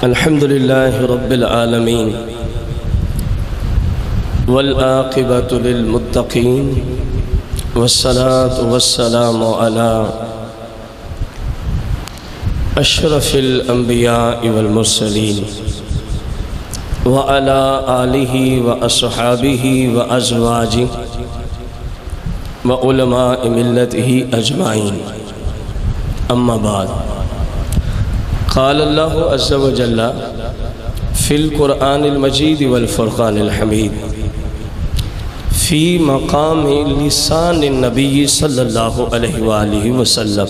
الحمد لله رب العالمين والعاقبة للمتقين والصلاة والسلام على أشرف الأنبياء والمرسلين وعلى آله وأصحابه وأزواجه وعلماء ملته أجمعين. أما بعد، قال الله عز وجل في القرآن المجيد والفرقان الحميد في مقام لسان النبي صلى الله عليه وآله وسلم: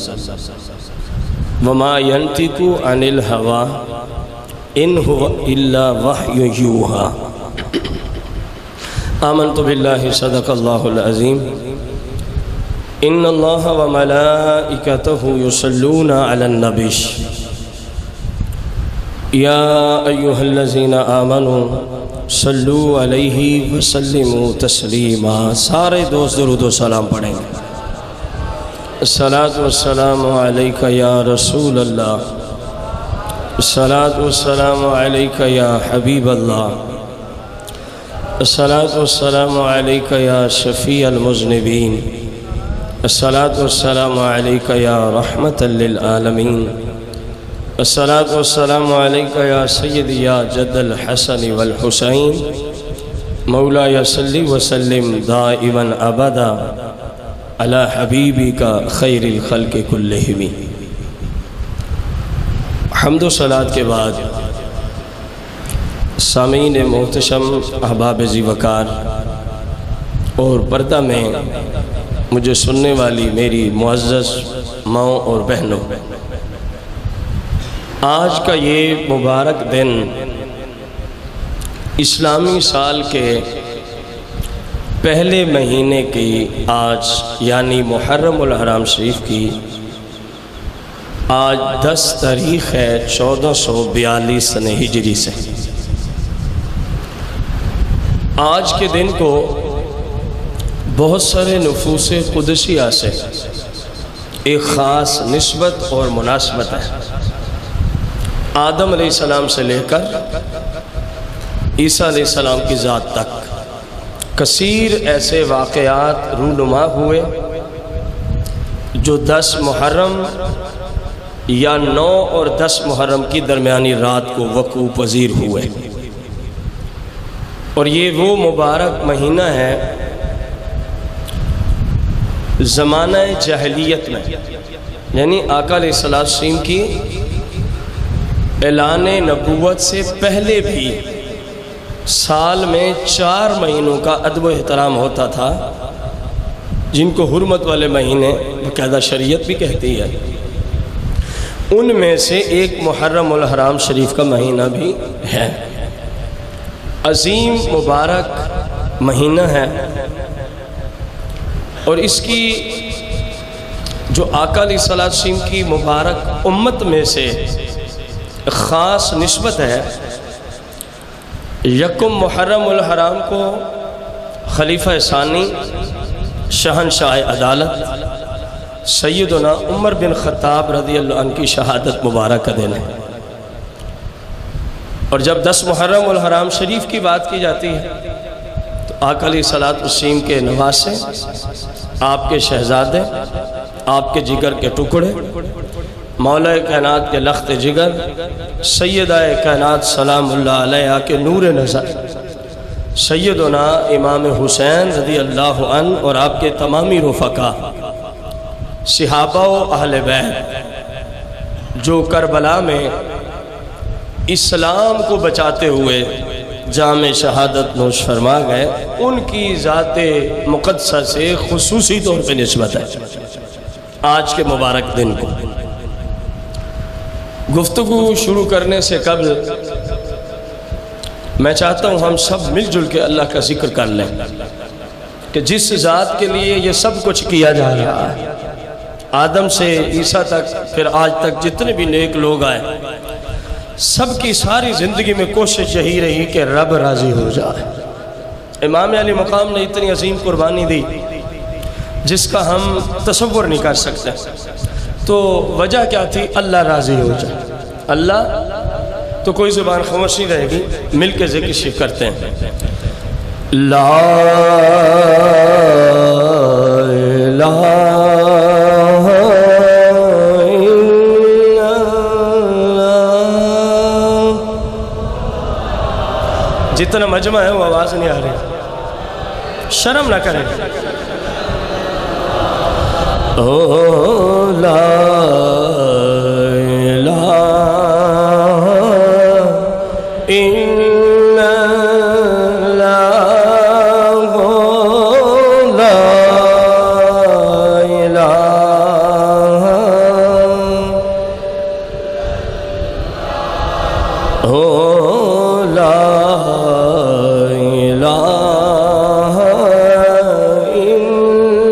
وما ينطق عن الهوى إن هو إلا وحي يوحى. آمنت بالله صدق الله العظيم. إن الله وملائكته يصلون على النبي یا ایہا الذین آمنوا صلوا علیہ وسلموا تسلیما. سارے دوست درود و سلام پڑھیں گے. الصلاۃ والسلام علیک یا رسول اللہ، الصلاۃ والسلام علیک یا حبیب اللہ، الصلاۃ والسلام علیک یا شفیع المذنبین، الصلاۃ والسلام علیک یا رحمۃ للعالمین، الصلاۃ والسلام علیک یا سیدی یا جد الحسن والحسین. مولا صلی وسلم دائما ابدا علی حبیبک خیر الخلق کلہم. حمد و صلاۃ کے بعد سامعین محتشم، احباب ذی وقار اور پردہ میں مجھے سننے والی میری معزز ماؤں اور بہنوں، آج کا یہ مبارک دن اسلامی سال کے پہلے مہینے کی آج یعنی محرم الحرام شریف کی آج 10 تاریخ ہے 1442 سنہ ہجری سے. آج کے دن کو بہت سارے نفوس قدسیہ سے ایک خاص نسبت اور مناسبت ہے. آدم علیہ السلام سے لے کر عیسیٰ علیہ السلام کی ذات تک کثیر ایسے واقعات رونما ہوئے جو 10 محرم یا 9 اور 10 محرم کی درمیانی رات کو وقوع پذیر ہوئے. اور یہ وہ مبارک مہینہ ہے زمانہ جاہلیت میں، یعنی آقا علیہ السلام کی اعلان نبوت سے پہلے بھی سال میں 4 مہینوں کا ادب و احترام ہوتا تھا، جن کو حرمت والے مہینے باقاعدہ شریعت بھی کہتی ہے. ان میں سے ایک محرم الحرام شریف کا مہینہ بھی ہے. عظیم مبارک مہینہ ہے، اور اس کی جو آقا علیہ السلام کی مبارک امت میں سے خاص نسبت ہے. یکم محرم الحرام کو خلیفہ ثانی شہنشاہ عدالت سیدنا عمر بن خطاب رضی اللہ عنہ کی شہادت مبارک کا دن ہے. اور جب 10 محرم الحرام شریف کی بات کی جاتی ہے تو آقا علیہ السلام کے نواسے، آپ کے شہزادے، آپ کے جگر کے ٹکڑے، مولا کائنات کے لخت جگر، سیدہ کائنات سلام اللہ علیہ کے نور نظر سیدنا امام حسین رضی اللہ عنہ اور آپ کے تمامی رفقا، صحابہ و اہل بیت جو کربلا میں اسلام کو بچاتے ہوئے جام شہادت نوش فرما گئے، ان کی ذات مقدسہ سے خصوصی طور پہ نسبت ہے. آج کے مبارک دن کو گفتگو شروع کرنے سے قبل میں چاہتا ہوں ہم سب مل جل کے اللہ کا ذکر کر لیں کہ جس ذات کے لیے یہ سب کچھ کیا جا رہا ہے، آدم سے عیسیٰ تک پھر آج تک جتنے بھی نیک لوگ آئے، سب کی ساری زندگی میں کوشش یہی رہی کہ رب راضی ہو جائے. امام علی مقام نے اتنی عظیم قربانی دی جس کا ہم تصور نہیں کر سکتے. تو وجہ کیا تھی؟ اللہ راضی ہو جائے، اللہ، تو کوئی زبان خاموش نہیں رہے گی، مل کے ذکر شریف کرتے ہیں۔ لا الہ الا اللہ۔ جتنا مجمع ہے وہ آواز نہیں آ رہی، شرم نہ کریں۔ لا الہ الا اللہ، لا الہ لا الہ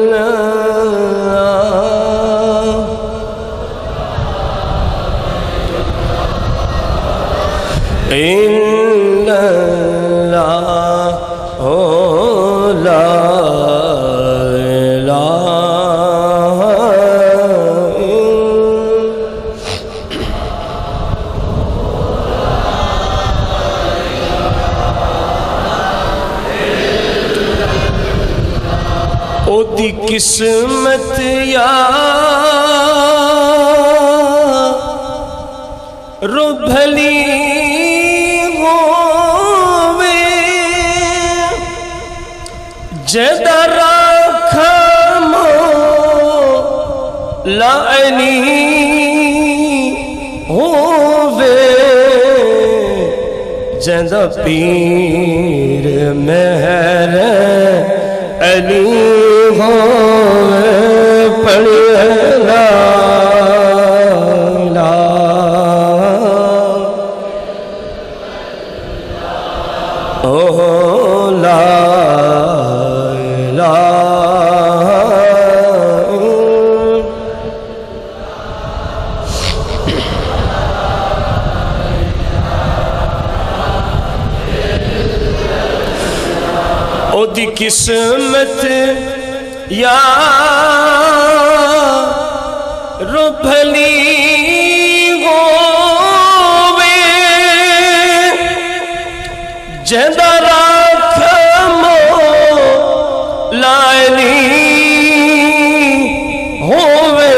الا اللہ، الا اللہ، لا الہ او دی قسمت یا رو بھلی ہووے، جدا راکھا مولا علی ہووے، جدا پیر مہر علی ہووے، پڑھے لا لا الہ او دی قسمت یا رو بھلی ہووے، جدا راکھا مولا علی ہووے،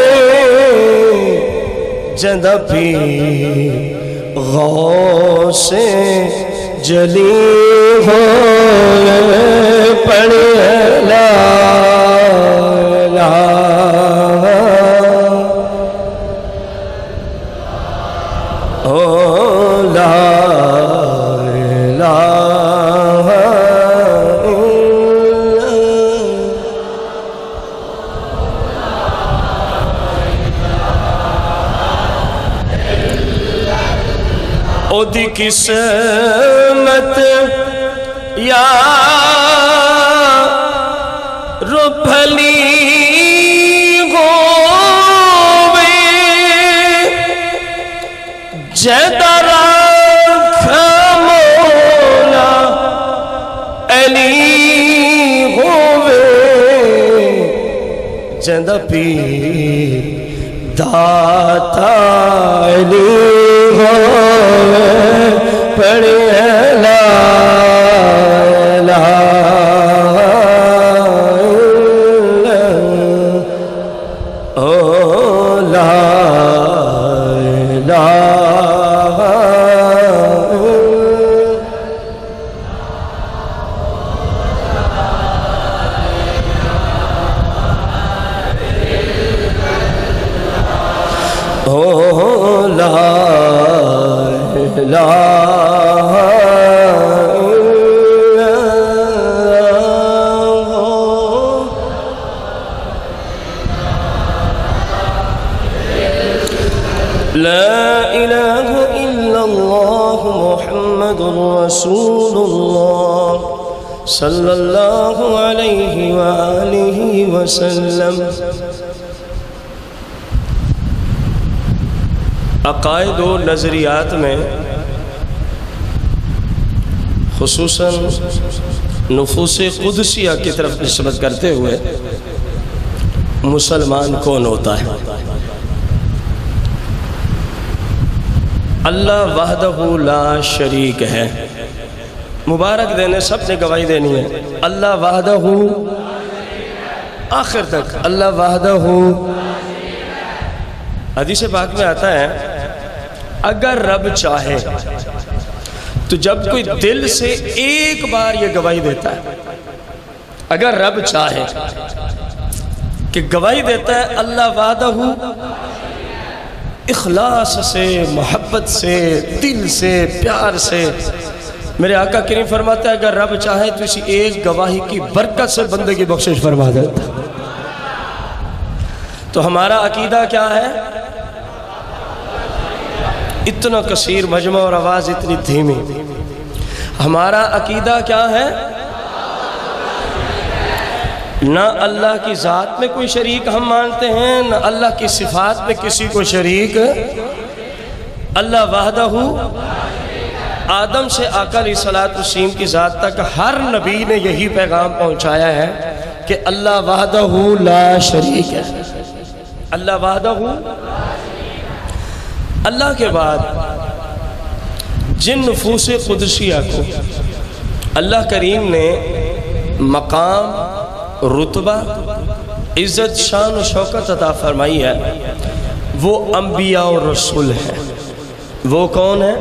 جدا پیر غوث جلی ہووے، پڑھے لا الہ لا الہ او دی قسمت یا رو بھلی ہووے، جدا راکھا مولا علی ہووے، جدا پیر داتا علی ہووے، پڑھے لا الہ لا الہ لا الہ لا الہ الا اللہ محمد رسول اللہ صلی اللہ علیہ وآلہ وسلم۔ عقائد و نظریات میں خصوصاً نفوس قدسیہ کی طرف نسبت کرتے ہوئے مسلمان کون ہوتا ہے؟ اللہ وحدہ لا شریک ہے. مبارک دینے سب نے گواہی دینی ہے. اللہ وحدہ آخر تک اللہ وحدہ. حدیث پاک میں آتا ہے اگر رب چاہے تو جب کوئی دل سے ایک بار یہ گواہی دیتا ہے، اگر رب چاہے کہ گواہی دیتا ہے اللہ وحدہ، اخلاص سے، محبت سے، دل سے، پیار سے، میرے آقا کریم فرماتا ہے اگر رب چاہے تو اسی ایک گواہی کی برکت سے بندے کی بخشش فرما دیتا. تو ہمارا عقیدہ کیا ہے؟ اتنا کثیر مجمع اور آواز اتنی دھیمی. ہمارا عقیدہ کیا ہے؟ نہ اللہ کی ذات میں کوئی شریک ہم مانتے ہیں، نہ اللہ کی صفات میں کسی کو شریک. اللہ وحدہ. آدم سے آقا علیہ السلام کی ذات تک ہر نبی نے یہی پیغام پہنچایا ہے کہ اللہ وحدہ لا شریک ہے. اللہ وحدہ. اللہ کے بعد جن نفوس قدسیہ کو اللہ کریم نے مقام، رتبہ، عزت، شان و شوکت عطا فرمائی ہے وہ انبیاء اور رسول ہیں. وہ کون ہیں؟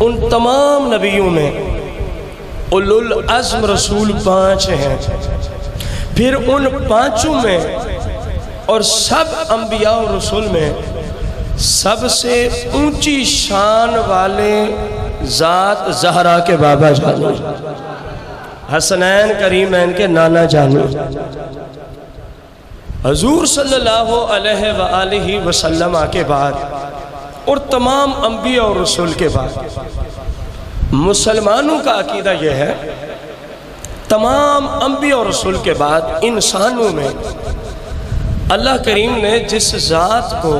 ان تمام نبیوں میں اولو العزم رسول 5 ہیں. پھر ان 5 میں اور سب انبیاء اور رسول میں سب سے اونچی شان والے ذات زہرا کے بابا جانو، حسنین کریمین کے نانا جانو، حضور صلی اللہ علیہ وآلہ وسلم کے بعد اور تمام انبیاء اور رسول کے بعد مسلمانوں کا عقیدہ یہ ہے تمام انبیاء اور رسول کے بعد انسانوں میں اللہ کریم نے جس ذات کو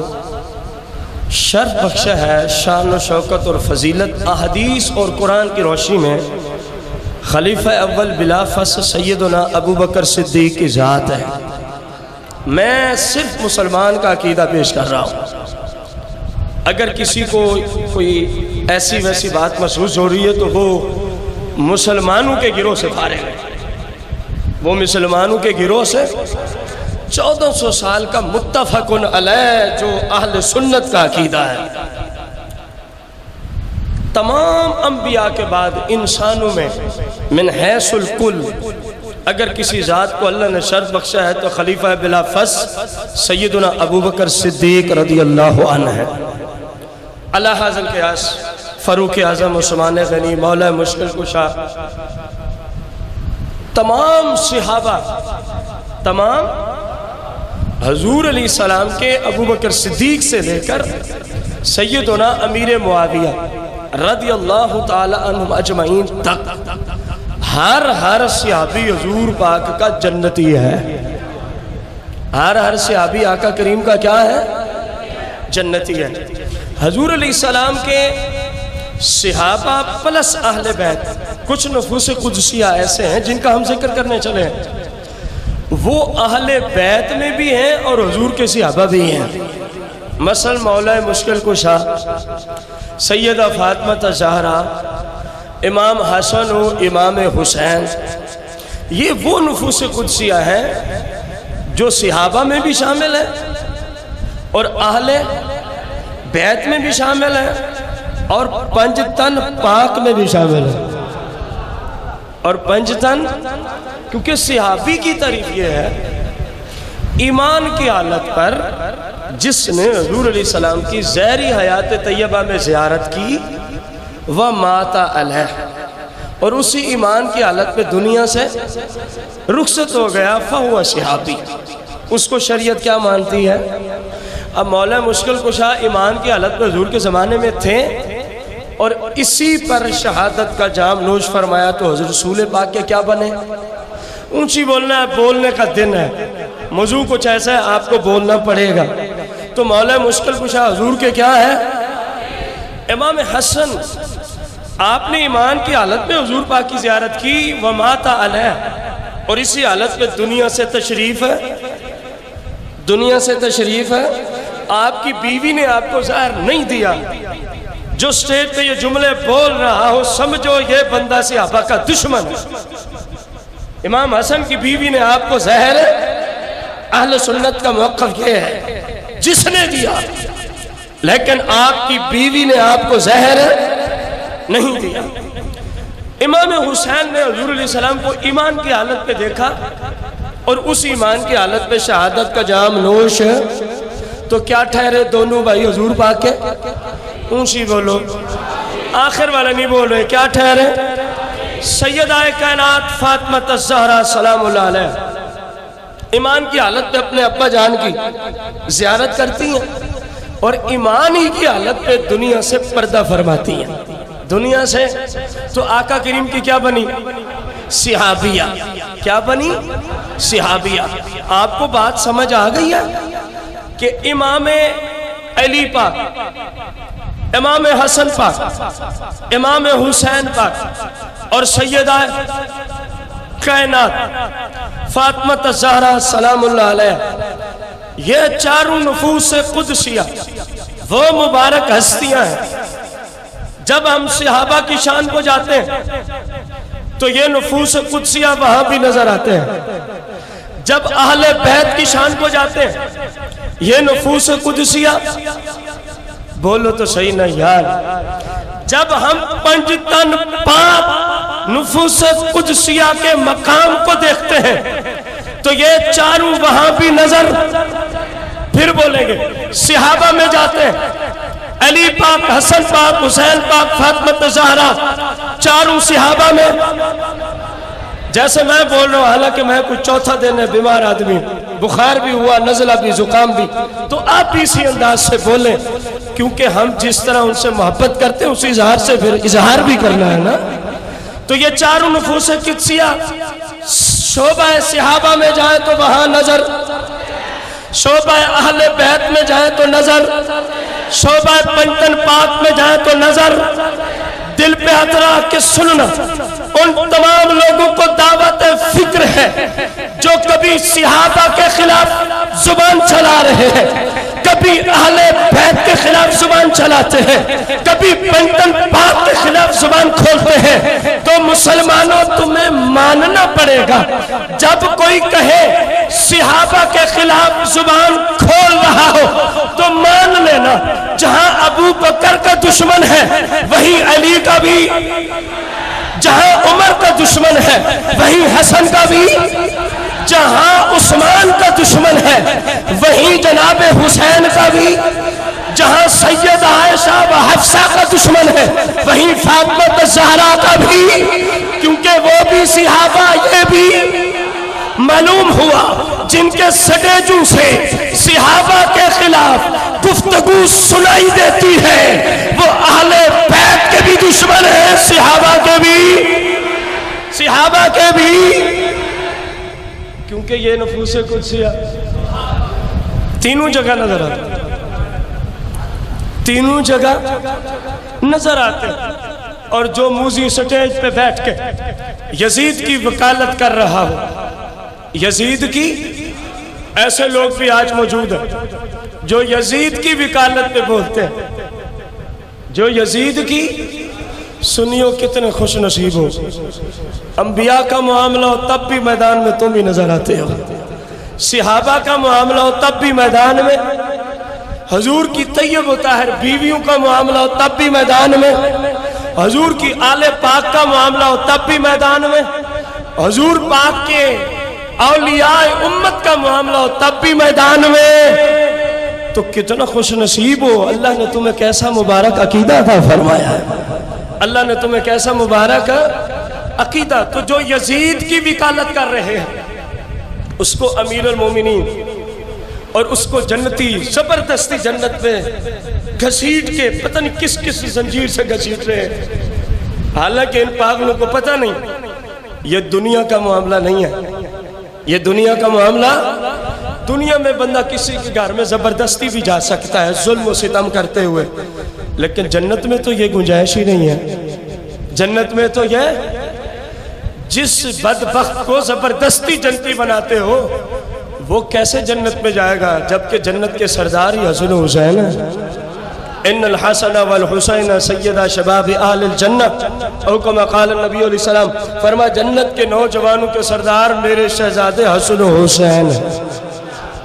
شرف بخشا ہے، شان و شوکت اور فضیلت، احادیث اور قرآن کی روشنی میں خلیفہ اول بلا فصل سیدنا ابو بکر صدیق کی ذات ہے. میں صرف مسلمان کا عقیدہ پیش کر رہا ہوں. اگر کسی کو کوئی ایسی ویسی بات محسوس ہو رہی ہے تو وہ مسلمانوں کے گروہ سے فارغ ہے. وہ مسلمانوں کے گروہ سے 1400 سال کا متفق علیہ جو اہل سنت کا عقیدہ ہے. تمام انبیاء کے بعد انسانوں میں من حیث الکل اگر کسی ذات کو اللہ نے شرف بخشا ہے تو خلیفہ بلا فصل سیدنا ابو بکر صدیق رضی اللہ عنہ ہے. اللہ حاضر قیاس فاروق اعظم عثمان غنی مولا مشکل کشا تمام صحابہ، تمام حضور علیہ السلام کے ابو بکر صدیق سے لے کر سیدنا امیر معاویہ رضی اللہ تعالی عنہم اجمعین تک ہر صحابی حضور پاک کا جنتی ہے. ہر صحابی آقا کریم کا کیا ہے؟ جنتی ہے. حضور علیہ السلام کے صحابہ پلس اہل بیت کچھ نفوس قدسیہ ایسے ہیں جن کا ہم ذکر کرنے چلے ہیں. وہ اہل بیت میں بھی ہیں اور حضور کے صحابہ بھی ہیں. مثلا مولا مشکل کشا سیدہ فاطمہ زہرا، امام حسن و امام حسین، یہ وہ نفوس قدسیہ ہیں جو صحابہ میں بھی شامل ہیں اور اہل بیت میں بھی شامل ہیں اور پنج تن پاک میں بھی شامل ہیں. اور پنج تن کیونکہ صحابی کی تعریف یہ ہے ایمان کی حالت پر جس نے حضور علیہ السلام کی زہری حیات طیبہ میں زیارت کی وَمَاتَ عَلَيْهِ اور اسی ایمان کی حالت میں دنیا سے رخصت ہو گیا فَهُوَ صحابی. اس کو شریعت کیا مانتی ہے؟ اب مولا مشکل کشا ایمان کی حالت میں حضور کے زمانے میں تھے اور اسی پر شہادت کا جام نوش فرمایا تو حضرت رسول پاک کے کیا بنے؟ اونچی بولنا ہے، بولنے کا دن ہے، موضوع کچھ ایسا ہے آپ کو بولنا پڑے گا. تو مولا مشکل کشا حضور کے کیا ہے؟ امام حسن آپ نے ایمان کی حالت میں حضور پاک کی زیارت کی وَمَاتَ عَلَيْهِ اور اسی حالت میں دنیا سے تشریف ہے. دنیا سے تشریف ہے. آپ کی بیوی نے آپ کو زہر نہیں دیا، جو سٹیج پہ یہ جملے بول رہا ہو سمجھو یہ بندہ صحابہ کا دشمن ہے۔ امام حسن کی بیوی نے آپ کو زہر، اہل سنت کا موقف یہ ہے جس نے دیا، لیکن آپ کی بیوی نے آپ کو زہر نہیں دیا۔ امام حسین نے حضور علیہ السلام کو ایمان کی حالت پہ دیکھا اور اس ایمان کی حالت پہ شہادت کا جام نوش، تو کیا ٹھہرے دونوں بھائی حضور پاک کے؟ اونچی بولو، آخر والا نہیں بول رہے، کیا ٹھہرے؟ سیدہ کائنات فاطمہ الزہرا سلام اللہ علیہ ایمان کی حالت پہ اپنے ابا جان کی زیارت کرتی ہیں اور ایمان ہی کی حالت پہ دنیا سے پردہ فرماتی ہیں۔ دنیا سے تو آقا کریم کی کیا بنی؟ صحابیہ۔ کیا بنی؟ صحابیہ۔ آپ کو بات سمجھ آ گئی ہے کہ امام علی پاک، امام حسن پاک، امام حسین پاک اور سیدہ کائنات فاطمہ الزہرا سلام اللہ علیہ، یہ چاروں نفوس قدسیہ وہ مبارک ہستیاں ہیں۔ جب ہم صحابہ کی شان کو جاتے ہیں تو یہ نفوس قدسیہ وہاں بھی نظر آتے ہیں، جب اہل بیت کی شان کو جاتے ہیں یہ نفوس قدسیہ، بولو تو صحیح نہ یار، جب ہم پنج تن پاک نفوس قدسیہ کے مقام کو دیکھتے ہیں تو یہ چاروں وہاں بھی نظر، پھر بولیں گے صحابہ میں جاتے ہیں، علی پاک، حسن پاک، حسین پاک، فاطمہ الزہرا، چاروں صحابہ میں، جیسے میں بول رہا ہوں حالانکہ میں کچھ چوتھا دن ہے، بیمار آدمی، بخار بھی ہوا، نزلہ بھی، زکام بھی، تو آپ بھی اسی انداز سے بولیں، کیونکہ ہم جس طرح ان سے محبت کرتے ہیں اسی اظہار سے پھر اظہار بھی کرنا ہے نا۔ تو یہ چاروں نفوس قدسیہ شعبہ صحابہ میں جائیں تو وہاں نظر، شعبہ اہل بیت میں جائیں تو نظر، شعبہ پنجتن پاک میں جائیں تو نظر۔ دل پہ اترا کے سننا ان تمام لوگوں کو دعوت فکر ہے جو کبھی صحابہ کے خلاف زبان چلا رہے ہیں، کبھی اہل بیت کے خلاف زبان چلاتے ہیں، کبھی پنجتن پاک کے خلاف زبان کھولتے ہیں۔ تو مسلمانوں تمہیں ماننا پڑے گا، جب کوئی کہے صحابہ کے خلاف زبان کھول رہا ہو تو مان لینا، جہاں ابو بکر کا دشمن ہے وہی علی کا بھی، جہاں عمر کا دشمن ہے وہی حسن کا بھی، جہاں عثمان کا دشمن ہے وہی جناب حسین کا بھی، جہاں سیدہ عائشہ و حفصہ کا دشمن ہے وہی فاطمہ الزہرا کا بھی، کیونکہ وہ بھی صحابہ، یہ بھی معلوم ہوا جن کے سٹیجوں سے صحابہ کے خلاف گفتگو سنائی دیتی ہے وہ اہل بیت کے بھی دشمن ہیں، صحابہ کے بھی، صحابہ کے بھی، کیونکہ یہ نفوس قدسیہ تینوں جگہ نظر آتے، تینوں جگہ نظر آتے۔ اور جو موذی سٹیج پہ بیٹھ کے یزید کی وکالت کر رہا ہو، یزید کی، ایسے لوگ بھی آج موجود ہیں جو یزید کی وکالت پہ بولتے ہیں، جو یزید کی، سنیو کتنے خوش نصیب ہو، انبیاء کا معاملہ ہو تب بھی میدان میں تم ہی نظر آتے ہو، صحابہ کا معاملہ ہو تب بھی میدان میں، حضور کی طیب و طاہر بیویوں کا معاملہ ہو تب بھی میدان میں، حضور کی آل پاک کا معاملہ ہو تب بھی میدان میں، حضور پاک کے اولیاء امت کا معاملہ ہو تب بھی میدان میں۔ تو کتنا خوش نصیب ہو، اللہ نے تمہیں کیسا مبارک عقیدہ عطا فرمایا ہے، اللہ نے تمہیں کیسا مبارک عقیدہ۔ تو جو یزید کی وکالت کر رہے ہیں اس کو امیر المومنین اور اس کو جنتی زبردستی جنت میں گھسیٹ کے پتہ نہیں کس کس زنجیر سے گھسیٹ رہے ہیں، حالانکہ ان پاگلوں کو پتہ نہیں یہ دنیا کا معاملہ نہیں ہے، یہ دنیا کا معاملہ، دنیا میں بندہ کسی کے گھر میں زبردستی بھی جا سکتا ہے ظلم و ستم کرتے ہوئے، لیکن جنت میں تو یہ گنجائش ہی نہیں ہے۔ جنت میں تو یہ، جس بدبخت کو زبردستی جنتی بناتے ہو وہ کیسے جنت میں جائے گا جبکہ جنت کے سردار ہی حسن و حسین ہیں؟ ان الحسن والحسین سیدہ شباب اہل الجنت، اور کما قال النبی علیہ السلام، فرما جنت کے نوجوانوں کے سردار میرے شہزادے حسن و حسین ہیں،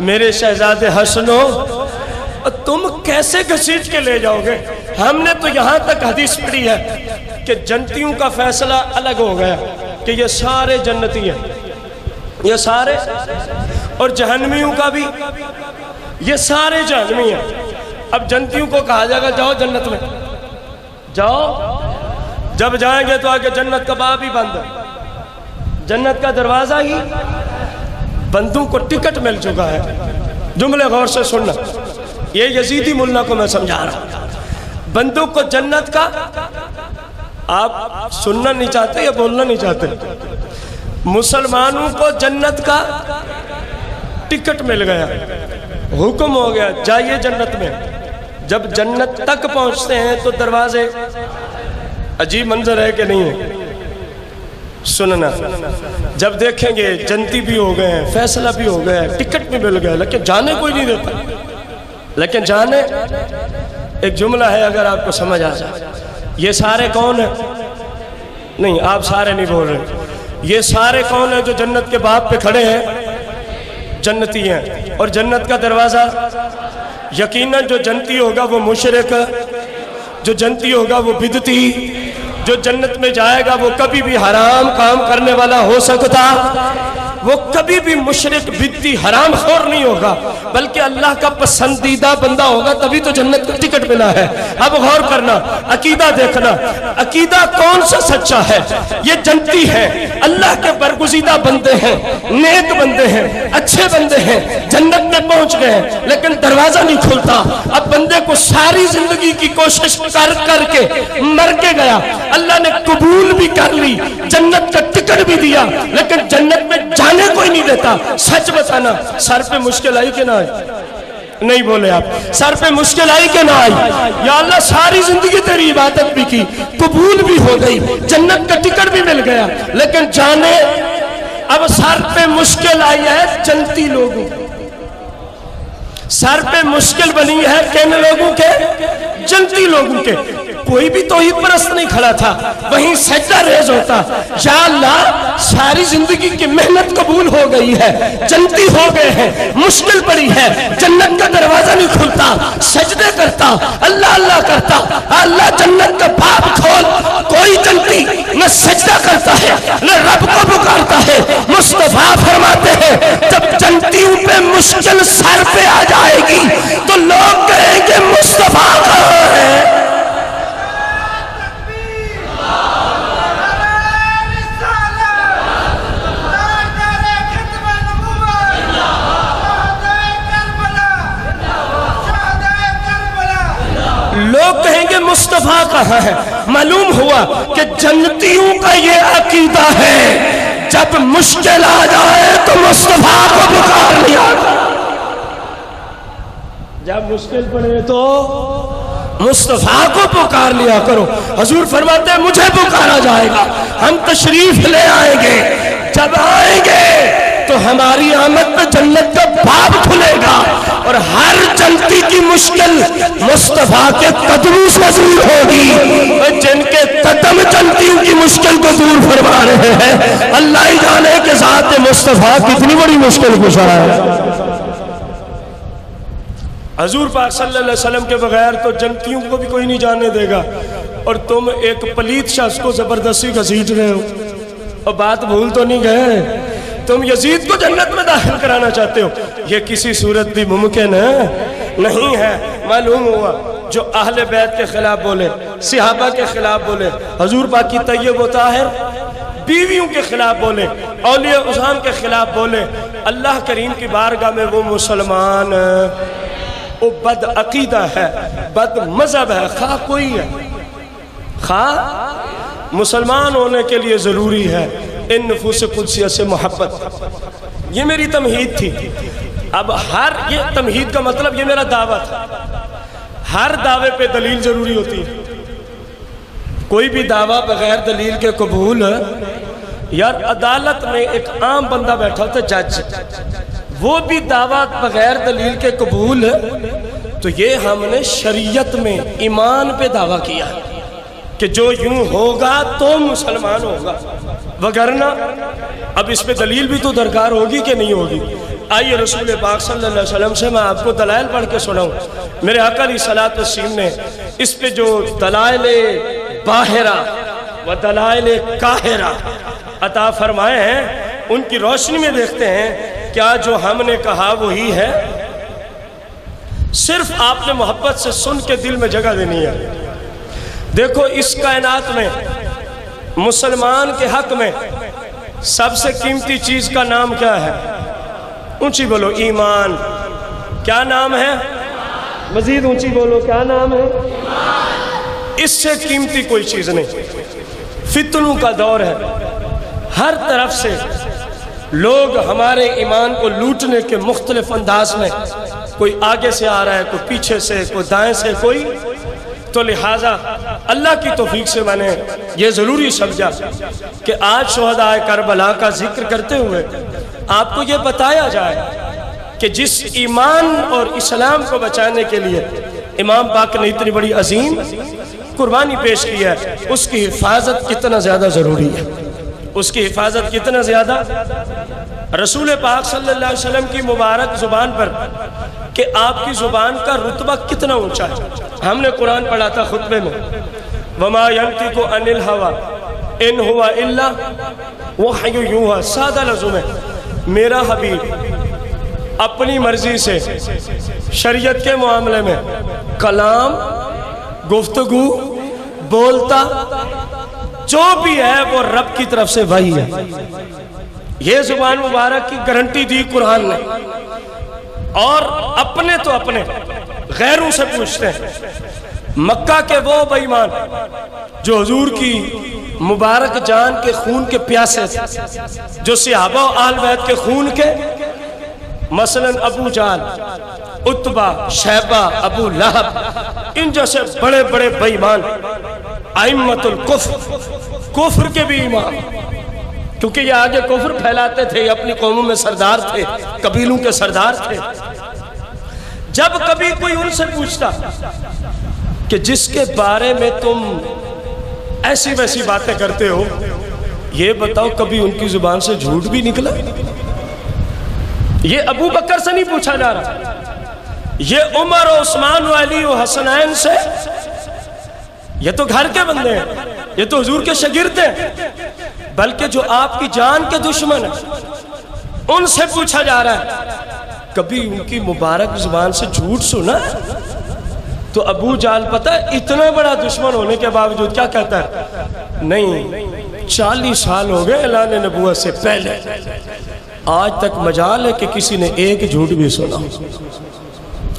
میرے شہزادے حسن و، تم کیسے گھسیٹ کے لے جاؤ گے؟ ہم نے تو یہاں تک حدیث پڑھی ہے کہ جنتیوں کا فیصلہ الگ ہو گیا کہ یہ سارے جنتی ہیں، یہ سارے، اور جہنمیوں کا بھی یہ سارے جہنمی ہیں۔ اب جنتیوں کو کہا جائے گا جاؤ جنت میں جاؤ، جب جائیں گے تو آگے جنت کا باب ہی بند ہے، جنت کا دروازہ ہی، بندوں کو ٹکٹ مل چکا ہے۔ جملے غور سے سننا، یہ یزیدی ملا کو میں سمجھا رہا ہوں، بندوں کو جنت کا، آپ سننا نہیں چاہتے یا بولنا نہیں چاہتے؟ مسلمانوں کو جنت کا ٹکٹ مل گیا، حکم ہو گیا جائیے جنت میں۔ جب جنت تک پہنچتے ہیں تو دروازے، عجیب منظر ہے کہ نہیں ہے؟ سننا، جب دیکھیں گے جنتی بھی ہو گئے ہیں، فیصلہ بھی ہو گیا ہے، ٹکٹ بھی مل گیا، لیکن جانے کوئی نہیں دیتا۔ لیکن جانے، ایک جملہ ہے اگر آپ کو سمجھ آ جائے، یہ سارے کون ہیں؟ نہیں آپ سارے نہیں بول رہے، یہ سارے کون ہیں جو جنت کے باب پہ کھڑے ہیں؟ جنتی ہیں۔ اور جنت کا دروازہ، یقیناً جو جنتی ہوگا وہ مشرک، جو جنتی ہوگا وہ بدعتی، جو جنت میں جائے گا وہ کبھی بھی حرام کام کرنے والا ہو سکتا، وہ کبھی بھی مشرک بدعتی حرام خور نہیں ہوگا، بلکہ اللہ کا پسندیدہ بندہ ہوگا، تبھی تو جنت کا ٹکٹ ملا ہے۔ اب غور کرنا، عقیدہ دیکھنا، عقیدہ کون سا سچا ہے؟ یہ جنتی ہیں، اللہ کے برگزیدہ بندے ہیں، نیک بندے ہیں، اچھے بندے ہیں، جنت میں پہنچ گئے ہیں، لیکن دروازہ نہیں کھلتا۔ اب بندے کو ساری زندگی کی کوشش کر کر کے مر کے گیا، اللہ نے قبول بھی کر لی، جنت کا ٹکٹ بھی دیا، لیکن جنت میں جانے کوئی نہیں دیتا۔ سچ بتانا، سر پہ مشکل آئی کہ نہ آئی؟ نہیں بولے آپ، سر پہ مشکل آئی کہ نہ آئی؟ یا اللہ ساری زندگی تیری عبادت بھی کی، قبول بھی ہو گئی، جنت کا ٹکٹ بھی مل گیا، لیکن جانے، اب سر پہ مشکل آئی ہے جنتی لوگوں، سر پہ مشکل بنی ہے کن لوگوں کے؟ جنتی لوگوں کے۔ کوئی بھی توحید پرست نہیں کھڑا تھا، وہیں سجدہ ریز ہوتا، یا اللہ ساری زندگی کی محنت قبول ہو گئی ہے، جنتی ہو گئے ہیں، مشکل پڑی ہے، جنت کا دروازہ نہیں کھلتا، سجدے کرتا، اللہ اللہ کرتا، اللہ جنت کا باب کھول۔ کوئی جنتی نہ سجدہ کرتا ہے نہ رب کو پکارتا ہے۔ مصطفیٰ فرماتے ہیں جب جنتیوں پہ مشکل سر پہ آ جائے گی تو لوگ کہیں گے مصطفیٰ کہاں ہے؟ لوگ کہیں گے مصطفیٰ کہاں ہے؟ معلوم ہوا کہ جنتیوں کا یہ عقیدہ ہے جب مشکل آ جائے تو مصطفیٰ کو پکار لیا، جب مشکل پڑے تو مصطفیٰ کو پکار لیا کرو۔ حضور فرماتے ہیں مجھے پکارا جائے گا، ہم تشریف لے آئیں گے، جب آئیں گے تو ہماری آمد پہ جنت کا باب کھلے گا اور ہر جنتی کی مشکل مصطفیٰ کے قدموں سے دور ہوگی۔ جن کے قدم جنتیوں کی مشکل کو دور فرما رہے ہیں، اللہ ہی جانے کہ ذات مصطفیٰ کتنی بڑی مشکل کشا ہے۔ حضور پاک صلی اللہ علیہ وسلم کے بغیر تو جنتیوں کو بھی کوئی نہیں جانے دے گا، اور تم ایک پلیت شخص کو زبردستی گھسیٹ رہے ہو، اور بات بھول تو نہیں گئے؟ تم یزید کو جنت میں داخل کرانا چاہتے ہو، یہ کسی صورت بھی ممکن نہیں ہے۔ معلوم ہوا جو اہل بیت کے خلاف بولے، صحابہ کے خلاف بولے، حضور پاک کی طیب و طاہر بیویوں کے خلاف بولے، اولیاء عظام کے خلاف بولے، اللہ کریم کی بارگاہ میں وہ مسلمان وہ بد عقیدہ ہے، بد مذہب ہے، خواہ کوئی ہے، خواہ مسلمان ہونے کے لیے ضروری ہے ان نفوس قدسیہ سے محبت۔ یہ میری تمہید تھی۔ اب ہر یہ تمہید کا مطلب یہ میرا دعویٰ تھا، ہر دعوے پہ دلیل ضروری ہوتی ہے، کوئی بھی دعویٰ بغیر دلیل کے قبول۔ یار عدالت میں ایک عام بندہ بیٹھا ہوتا ہے، جج، وہ بھی دعوت بغیر دلیل کے قبول ہے، تو یہ ہم نے شریعت میں ایمان پہ دعویٰ کیا ہے کہ جو یوں ہوگا تو مسلمان ہوگا، وگرنہ اب اس پہ دلیل بھی تو درکار ہوگی کہ نہیں ہوگی۔ آئیے رسول پاک صلی اللہ علیہ وسلم سے میں آپ کو دلائل پڑھ کے سناؤں۔ میرے آقا علیہ الصلوۃ والتسلیم نے اس پہ جو دلائل باہرہ و دلائل قاہرہ عطا فرمائے ہیں، ان کی روشنی میں دیکھتے ہیں کیا جو ہم نے کہا وہی ہے؟ صرف آپ نے محبت سے سن کے دل میں جگہ دینی ہے۔ دیکھو اس کائنات میں مسلمان کے حق میں سب سے قیمتی چیز کا نام کیا ہے؟ اونچی بولو، ایمان۔ کیا نام ہے؟ مزید اونچی بولو، کیا نام ہے؟ اس سے قیمتی کوئی چیز نہیں۔ فتنوں کا دور ہے، ہر طرف سے لوگ ہمارے ایمان کو لوٹنے کے مختلف انداز میں، کوئی آگے سے آ رہا ہے، کوئی پیچھے سے، کوئی دائیں سے، کوئی، تو لہٰذا اللہ کی توفیق سے میں نے یہ ضروری سمجھا کہ آج شہداء کربلا کا ذکر کرتے ہوئے آپ کو یہ بتایا جائے کہ جس ایمان اور اسلام کو بچانے کے لیے امام پاک نے اتنی بڑی عظیم قربانی پیش کی ہے، اس کی حفاظت کتنا زیادہ ضروری ہے، اس کی حفاظت کتنا زیادہ۔ رسول پاک صلی اللہ علیہ وسلم کی مبارک زبان پر کہ آپ کی زبان کا رتبہ کتنا اونچا ہے۔ ہم نے قرآن پڑھا تھا خطبے میں، وَمَا يَنْطِقُ عَنِ الْهَوَىٰ إِنْ هُوَ إِلَّا وَحْيٌ يُوحَىٰ۔ سادہ لفظوں میں میرا حبیب اپنی مرضی سے شریعت کے معاملے میں کلام، گفتگو، بولتا جو بھی ہے وہ رب کی طرف سے وحی ہے۔ یہ زبان مبارک کی گارنٹی دی قرآن نے، اور اپنے تو اپنے غیروں سے پوچھتے ہیں۔ مکہ کے وہ بے ایمان جو حضور کی مبارک جان کے خون کے پیاسے تھے، جو صحابہ و آل بیت کے خون کے، مثلا ابو جہل، عتبہ، شیبہ، ابو لہب، ان جیسے بڑے بڑے بے ایمان، ائمۃ الکفر، کفر کے بھی امام، کیونکہ یہ آگے کفر پھیلاتے تھے، یہ اپنی قوموں میں سردار تھے، قبیلوں کے سردار تھے۔ جب کبھی کوئی ان سے پوچھتا کہ جس کے بارے میں تم ایسی ویسی باتیں کرتے ہو، یہ بتاؤ کبھی ان کی زبان سے جھوٹ بھی نکلا؟ یہ ابو بکر سے نہیں پوچھا جا رہا، یہ عمر و عثمان و علی و حسنین سے، یہ تو گھر کے بندے ہیں، یہ تو حضور کے شاگرد ہیں، بلکہ جو آپ کی جان کے دشمن ہیں ان سے پوچھا جا رہا ہے کبھی ان کی مبارک زبان سے جھوٹ سنا؟ تو ابو جہل پتہ ہے اتنا بڑا دشمن ہونے کے باوجود کیا کہتا ہے؟ نہیں، 40 سال ہو گئے اعلان نبوت سے پہلے، آج تک مجال ہے کہ کسی نے ایک جھوٹ بھی سنا۔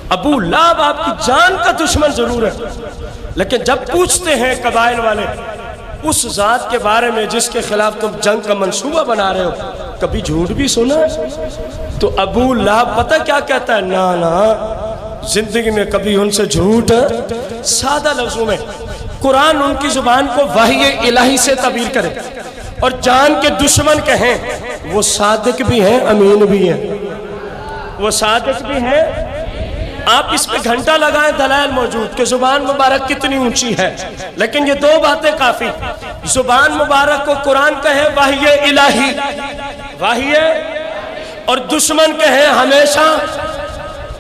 ابو لہب آپ کی جان کا دشمن ضرور ہے، لیکن جب پوچھتے ہیں قبائل والے اس ذات کے بارے میں جس کے خلاف تم جنگ کا منصوبہ بنا رہے ہو، کبھی جھوٹ بھی سنا ہے؟ تو ابو لہب پتہ کیا کہتا ہے؟ نا زندگی میں کبھی ان سے جھوٹ۔ سادہ لفظوں میں قرآن ان کی زبان کو وحی الہی سے تعبیر کرے، اور جان کے دشمن کہیں وہ صادق بھی ہیں، امین بھی ہیں، وہ صادق بھی ہیں۔ آپ اس پہ گھنٹہ لگائیں، دلائل موجود کہ زبان مبارک کتنی اونچی ہے، لیکن یہ دو باتیں کافی۔ زبان مبارک کو قرآن کہے وحی الہی، وحی، اور دشمن کہے ہمیشہ،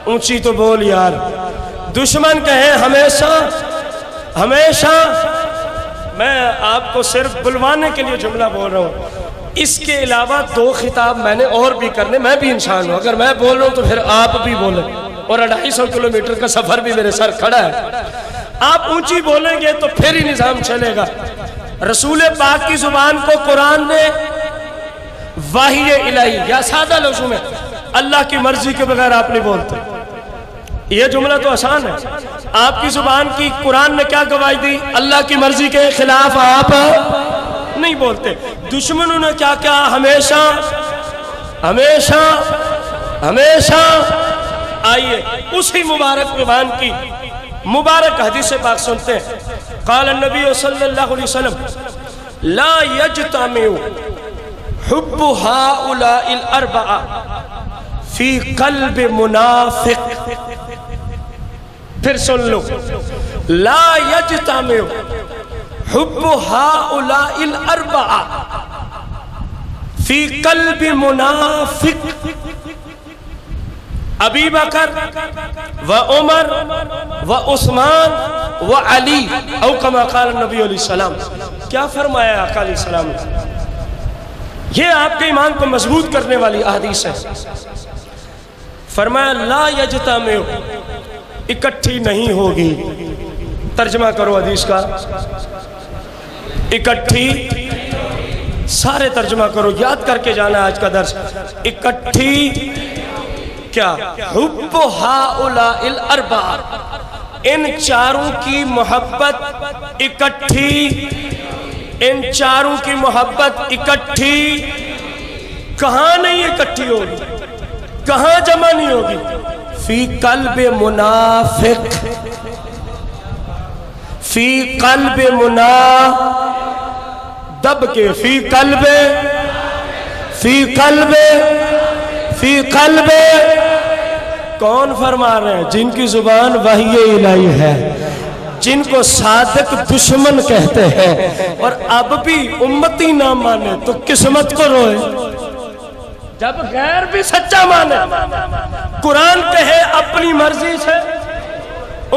اونچی تو بول یار، دشمن کہے ہمیشہ، ہمیشہ۔ میں آپ کو صرف بلوانے کے لیے جملہ بول رہا ہوں، اس کے علاوہ 2 خطاب میں نے اور بھی کرنے، میں بھی انسان ہوں، اگر میں بول رہا ہوں تو پھر آپ بھی بولیں، اور 250 کلومیٹر کا سفر بھی میرے سر کھڑا ہے۔ آپ اونچی بولیں گے تو پھر ہی نظام چلے گا۔ رسول پاک کی زبان کو قرآن نے وحی الہی، یا سادہ لفظوں میں اللہ کی مرضی کے بغیر آپ نہیں بولتے۔ یہ جملہ تو آسان ہے، آپ کی زبان کی قرآن نے کیا گواہی دی؟ اللہ کی مرضی کے خلاف آپ نہیں بولتے۔ دشمنوں نے کیا کیا؟ ہمیشہ، ہمیشہ، ہمیشہ۔ آئیے اسی مبارک زبان کی مبارک حدیث پاک سنتے ہیں۔ قال النبی صلی اللہ علیہ وسلم لا یجتمع حب هؤلاء الاربعہ فی قلب منافق. پھر سن لو، لا یجتمع حب ہؤلاء الاربعہ فی قلب منافق. ابی بکر و عمر و عثمان و علی، او کما قال النبی علیہ السلام. کیا فرمایا آقا علیہ السلام نے؟ یہ آپ کے ایمان کو مضبوط کرنے والی احادیث ہے. فرمایا لا یجتمع، اکٹھی نہیں ہوگی. ترجمہ کرو حدیث کا، اکٹھی، سارے ترجمہ کرو، یاد کر کے جانا آج کا درس. اکٹھی کیا؟ حب ہؤلاء الاربعہ، ان چاروں کی محبت اکٹھی، ان چاروں کی محبت اکٹھی. کہاں نہیں اکٹھی ہوگی، کہاں جمع نہیں ہوگی؟ فی قلب منافق، فی قلب دب کے، فی قلب، فی قلب، فی قلب. کون فرما رہے ہیں؟ جن کی زبان وحی الہی ہے، جن کو صادق دشمن کہتے ہیں، اور اب بھی امتی نہ مانے تو قسمت کو روئے. جب غیر بھی سچا مانے، قرآن کہے اپنی مرضی سے،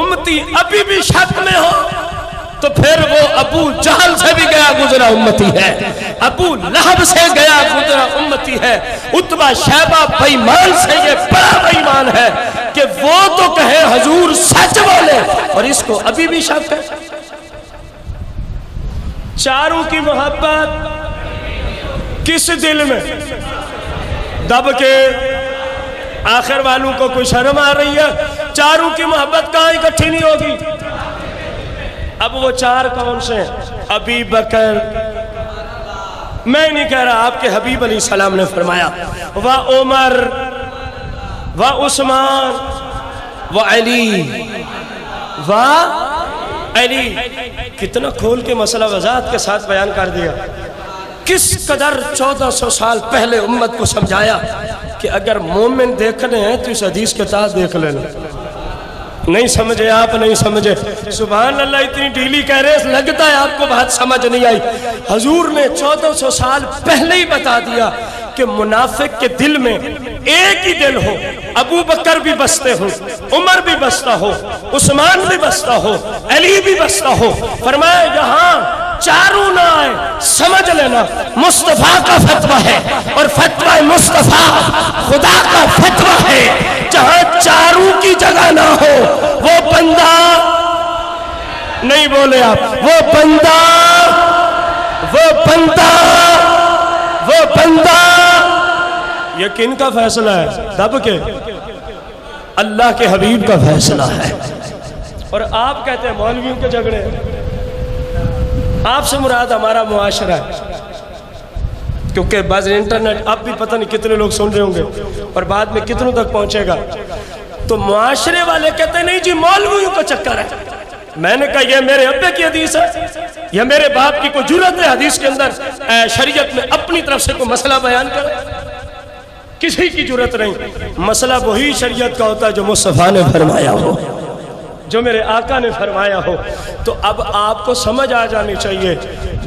امتی ابھی بھی شک میں ہو، تو پھر وہ ابو جہل سے بھی گیا گزرا امتی ہے، ابو لہب سے گیا گزرا امتی ہے، عتبہ شیبہ بےایمان سے یہ بڑا بےایمان ہے کہ وہ تو کہے حضور سچ بولے، اور اس کو ابھی بھی شک ہے. چاروں کی محبت کس دل میں؟ دب کے. آخر والوں کو کوئی شرم آ رہی ہے؟ چاروں کی محبت کہاں اکٹھی نہیں ہوگی؟ اب وہ چار کون سے ہیں؟ ابی بکر، میں نہیں کہہ رہا، آپ کے حبیب علیہ السلام نے فرمایا و عمر و عثمان و علی و علی. کتنا کھول کے مسئلہ وضاحت کے ساتھ بیان کر دیا. کس قدر 1400 سال پہلے امت کو سمجھایا کہ اگر مومن دیکھنے ہیں تو اس حدیث کے تحت دیکھ لینا. نہیں سمجھے آپ، نہیں سمجھے. سبحان اللہ، اتنی ڈھیلی کہہ رہے ہیں، لگتا ہے آپ کو بات سمجھ نہیں آئی. حضور نے 1400 سال پہلے ہی بتا دیا کہ منافق کے دل میں ایک ہی دل ہو، ابو بکر بھی بستے ہو، عمر بھی بستا ہو، عثمان بھی بستا ہو، علی بھی بستا ہو. فرمایا یہاں چاروں نہ آئے، سمجھ لینا مصطفیٰ کا فتویٰ ہے، اور فتویٰ مصطفیٰ خدا کا فتویٰ ہے. جہاں چاروں کی جگہ نہ ہو، وہ بندہ، نہیں بولے آپ، وہ بندہ، وہ بندہ، وہ بندہ. یہ کن کا فیصلہ ہے؟ دب کے، اللہ کے حبیب کا فیصلہ ہے. اور آپ کہتے ہیں مولویوں کے جھگڑے. آپ سے مراد ہمارا معاشرہ ہے، کیونکہ بعض انٹرنیٹ اب بھی پتہ نہیں کتنے لوگ سن رہے ہوں گے اور بعد میں کتنوں تک پہنچے گا. تو معاشرے والے کہتے ہیں نہیں جی مولویوں کا چکر ہے. میں نے کہا یہ میرے ابے کی حدیث ہے، یہ میرے باپ کی کوئی جرأت ہے حدیث کے اندر شریعت میں اپنی طرف سے کوئی مسئلہ بیان کرے؟ کسی کی جرأت نہیں. مسئلہ وہی شریعت کا ہوتا ہے جو مصطفیٰ نے فرمایا ہو، جو میرے آقا نے فرمایا ہو. تو اب آپ کو سمجھ آ جانی چاہیے،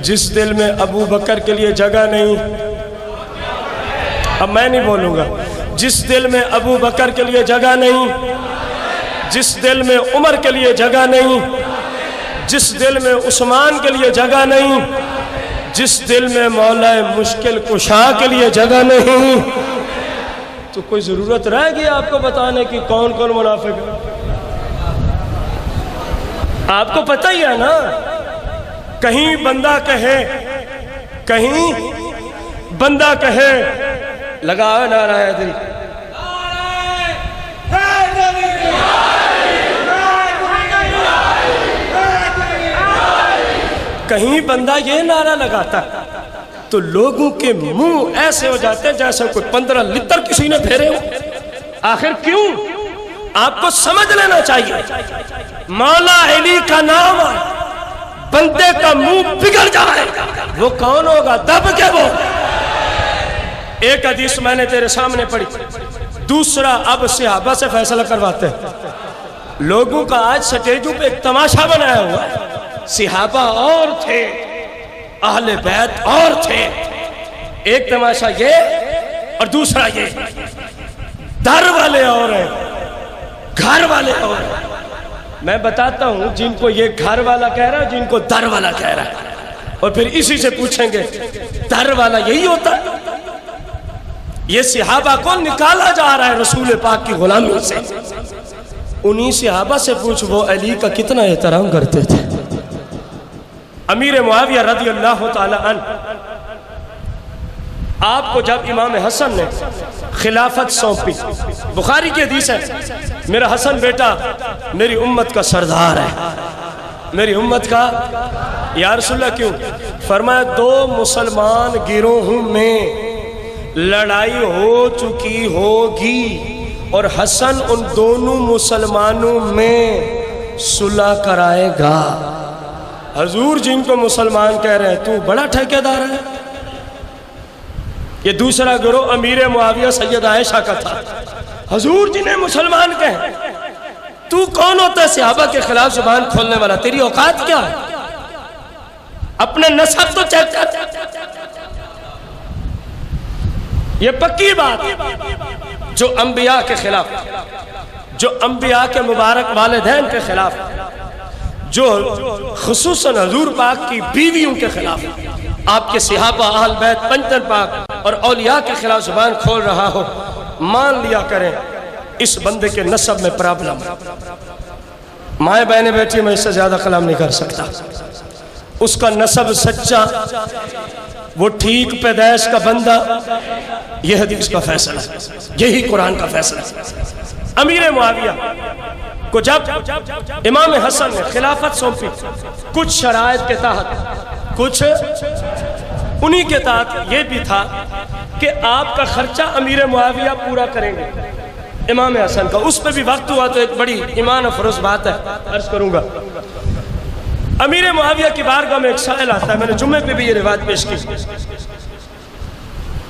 جس دل میں ابو بکر کے لیے جگہ نہیں، اب میں نہیں بولوں گا، جس دل میں ابو بکر کے لیے جگہ نہیں، جس دل میں عمر کے لیے جگہ نہیں، جس دل میں عثمان کے لیے جگہ نہیں، جس دل میں مولا مشکل کشا کے لیے جگہ نہیں، تو کوئی ضرورت رہ گئی آپ کو بتانے کی کون کون منافق ہے؟ آپ کو پتہ ہی ہے نا. کہیں بندہ کہے، کہیں بندہ کہے لگا نعرہ حیدری، کہیں بندہ یہ نعرہ لگاتا تو لوگوں کے منہ ایسے ہو جاتے ہیں جیسے کوئی 15 لیٹر کسی نے پھیرے ہو. آخر کیوں؟ آپ کو سمجھ لینا چاہیے مولا علی کا نام بندے کا منہ بگڑ جائے وہ کون ہوگا؟ دب کے وہ. ایک حدیث میں نے تیرے سامنے پڑھی، دوسرا اب صحابہ سے فیصلہ کرواتے ہیں. لوگوں کا آج سٹیجوں پہ ایک تماشا بنایا ہوا ہے. صحابہ اور تھے، اہل بیت اور تھے. ایک تماشا یہ اور دوسرا یہ. در والے اور ہیں، گھر والے اور ہیں. میں بتاتا ہوں جن کو یہ گھر والا کہہ رہا ہے، جن کو در والا کہہ رہا ہے. اور پھر اسی سے پوچھیں گے در والا یہی ہوتا ہے؟ یہ صحابہ کو نکالا جا رہا ہے رسول پاک کی غلامی سے. انہی صحابہ سے پوچھ وہ علی کا کتنا احترام کرتے تھے. امیر معاویہ رضی اللہ تعالی عنہ، آپ کو جب امام حسن نے خلافت سونپی، بخاری کی حدیث ہے، میرا حسن بیٹا میری امت کا سردار ہے. میری امت کا، یا رسول اللہ کیوں؟ فرمایا دو مسلمان گروہوں میں لڑائی ہو چکی ہوگی اور حسن ان دونوں مسلمانوں میں صلح کرائے گا. حضور جن کو مسلمان کہہ رہے ہیں تو بڑا ٹھیکیدار ہے. یہ دوسرا گروہ امیر معاویہ سید عائشہ کا تھا. حضور جنہیں مسلمان کہیں، تو کون ہوتا ہے صحابہ کے خلاف زبان کھولنے والا؟ تیری اوقات کیا ہے؟ اپنے نسب تو چیک کر. یہ پکی بات جو انبیاء کے خلاف، جو انبیاء کے مبارک والدین کے خلاف، جو خصوصاً حضور پاک کی بیویوں کے خلاف، آپ کے صحابہ اہل بیت پنجتن پاک اور اولیاء کے خلاف زبان کھول رہا ہو، مان لیا کریں اس بندے کے نسب میں پرابلم. مائیں بہنیں بیٹھی، میں اس سے زیادہ کلام نہیں کر سکتا. اس کا نسب سچا، وہ ٹھیک پیدائش کا بندہ. یہ حدیث کا فیصلہ ہے، یہی قرآن کا فیصلہ ہے. امیر معاویہ کو جب امام حسن نے خلافت سونپی، کچھ شرائط کے تحت، کچھ انہی کے تحت یہ بھی تھا کہ آپ کا خرچہ امیر معاویہ پورا کریں گے امام حسن کا. اس پہ بھی وقت ہوا تو ایک بڑی ایمان افروز بات ہے، عرض کروں گا. امیر معاویہ کی بارگاہ میں ایک سائل آتا ہے، میں نے جمعے پہ بھی یہ روایت پیش کی،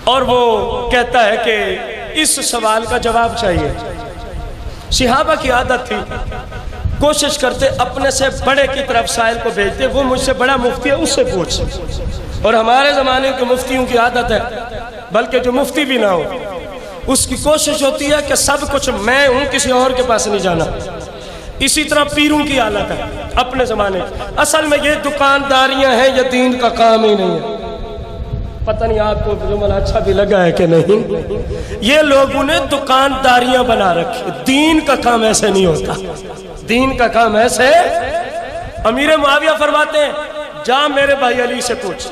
اور وہ کہتا ہے کہ اس سوال کا جواب چاہیے. صحابہ کی عادت تھی، کوشش کرتے اپنے سے بڑے کی طرف سائل کو بھیجتے، وہ مجھ سے بڑا مفتی ہے اس سے پوچھ. اور ہمارے زمانے کے مفتیوں کی عادت ہے، بلکہ جو مفتی بھی نہ ہو اس کی کوشش ہوتی ہے کہ سب کچھ میں ہوں، کسی اور کے پاس نہیں جانا. اسی طرح پیروں کی حالت ہے اپنے زمانے. اصل میں یہ دکانداریاں ہیں، یہ دین کا کام ہی نہیں ہے. پتہ نہیں آپ کو جملہ اچھا بھی لگا ہے کہ نہیں. یہ لوگوں نے دکانداریاں بنا رکھی. دین کا کام ایسے نہیں ہوتا. دین کا کام ایسے. امیر معاویہ فرماتے ہیں جا میرے بھائی علی سے پوچھ.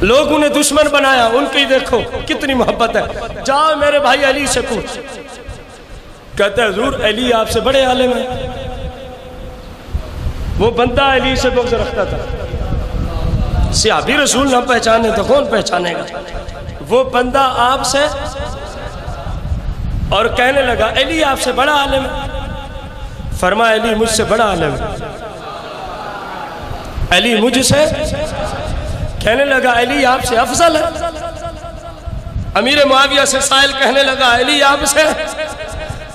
لوگوں نے دشمن بنایا، ان کی دیکھو کتنی محبت ہے. جا میرے بھائی علی سے پوچھ. کہتے ہیں حضور علی آپ سے بڑے عالم ہیں. وہ بندہ علی سے بغض رکھتا تھا. صحابی رسول نہ پہچانے تو کون پہچانے گا. وہ بندہ آپ سے، اور کہنے لگا علی آپ سے بڑا عالم ہے. فرمایا علی مجھ سے بڑا عالم ہے. علی مجھ سے، کہنے لگا علی آپ سے افضل ہے. امیر معاویہ سے سائل کہنے لگا علی آپ سے.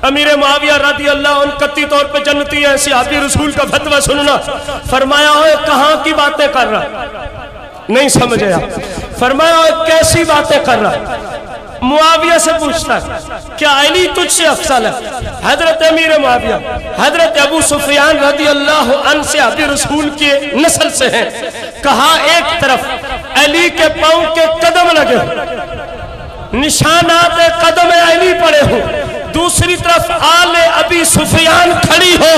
امیر معاویہ رضی اللہ عنہ قطعی طور پہ جنتی ہے. صحابی رسول کا فتویٰ سننا. فرمایا اوے کہاں کی باتیں کر رہا؟ نہیں سمجھے آپ. فرمایا اوے کیسی باتیں کر رہا؟ معاویہ سے پوچھتا ہے کیا علی تجھ سے افضل ہے؟ حضرت امیر معاویہ حضرت ابو سفیان رضی اللہ عنہ صحابی رسول کی نسل سے ہیں. کہا ایک طرف علی کے پاؤں کے قدم لگے ہوں، نشانات قدم علی پڑے ہوں، دوسری طرف آل ابی سفیان کھڑی ہو.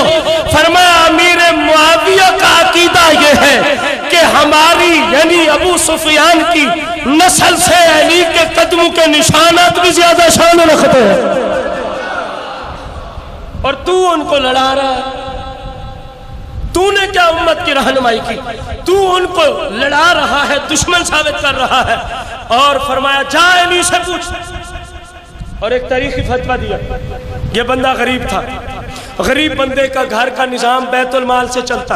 فرمایا امیر معاویہ کا عقیدہ یہ ہے کہ ہماری یعنی ابو سفیان کی نسل سے علی کے قدموں کے نشانات بھی زیادہ شان رکھتے ہیں، اور تو ان کو لڑا رہا ہے. تو نے کیا امت کی رہنمائی کی؟ تو ان کو لڑا رہا ہے، دشمن ثابت کر رہا ہے. اور فرمایا جا علی سے پوچھ. اور ایک تاریخی فتویٰ دیا. یہ بندہ غریب تھا. غریب بندے کا گھر کا نظام بیت المال سے چلتا.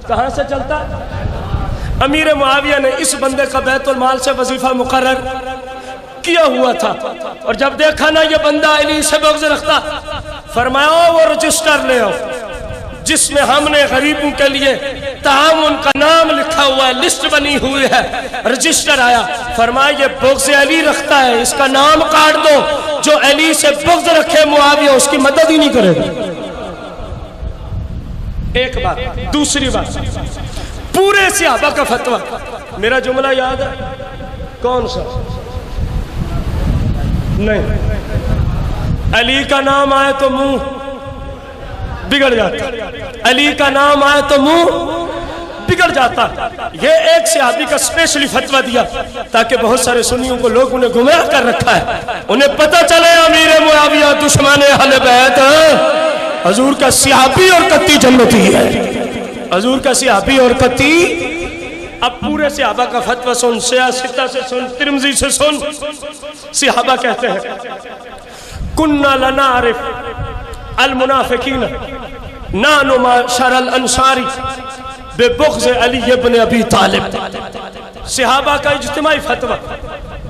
کہاں سے چلتا؟ امیر معاویہ نے اس بندے کا بیت المال سے وظیفہ مقرر کیا ہوا تھا، اور جب دیکھا نا یہ بندہ علی سے بغض رکھتا، فرمایا وہ رجسٹر لے آؤ جس میں ہم نے غریبوں کے لیے تعاون کا نام لکھا ہوا ہے، لسٹ بنی ہوئی ہے۔ رجسٹر آیا، فرمایا یہ بغض علی رکھتا ہے، اس کا نام کاٹ دو، جو علی سے بغض رکھے معاویہ اس کی مدد ہی نہیں کرے گا۔ ایک بات۔ دوسری بات، پورے صحابہ کا فتویٰ، میرا جملہ یاد ہے کون سا؟ نہیں، علی کا نام آئے تو منہ بگڑ جاتا، علی کا نام آئے تو منہ بگڑ جاتا۔ یہ ایک صحابی کا اسپیشلی فتویٰ دیا تاکہ بہت سارے سنیوں کو لوگوں نے گمراہ کر رکھا ہے، انہیں پتہ چلے امیر معاویہ دشمن اہل بیت، حضور کا صحابی اور قطعی جنتی ہے، حضور کا صحابی اور قطعی۔ اب پورے صحابہ کا فتویٰ سن، سیاستہ سے سن، ترمذی سے سن۔ صحابہ کہتے ہیں کننا لنعرف المنافقین نحن معشر الانصاری ببغض علی ابن ابی طالب۔ صحابہ کا اجتماعی فتویٰ،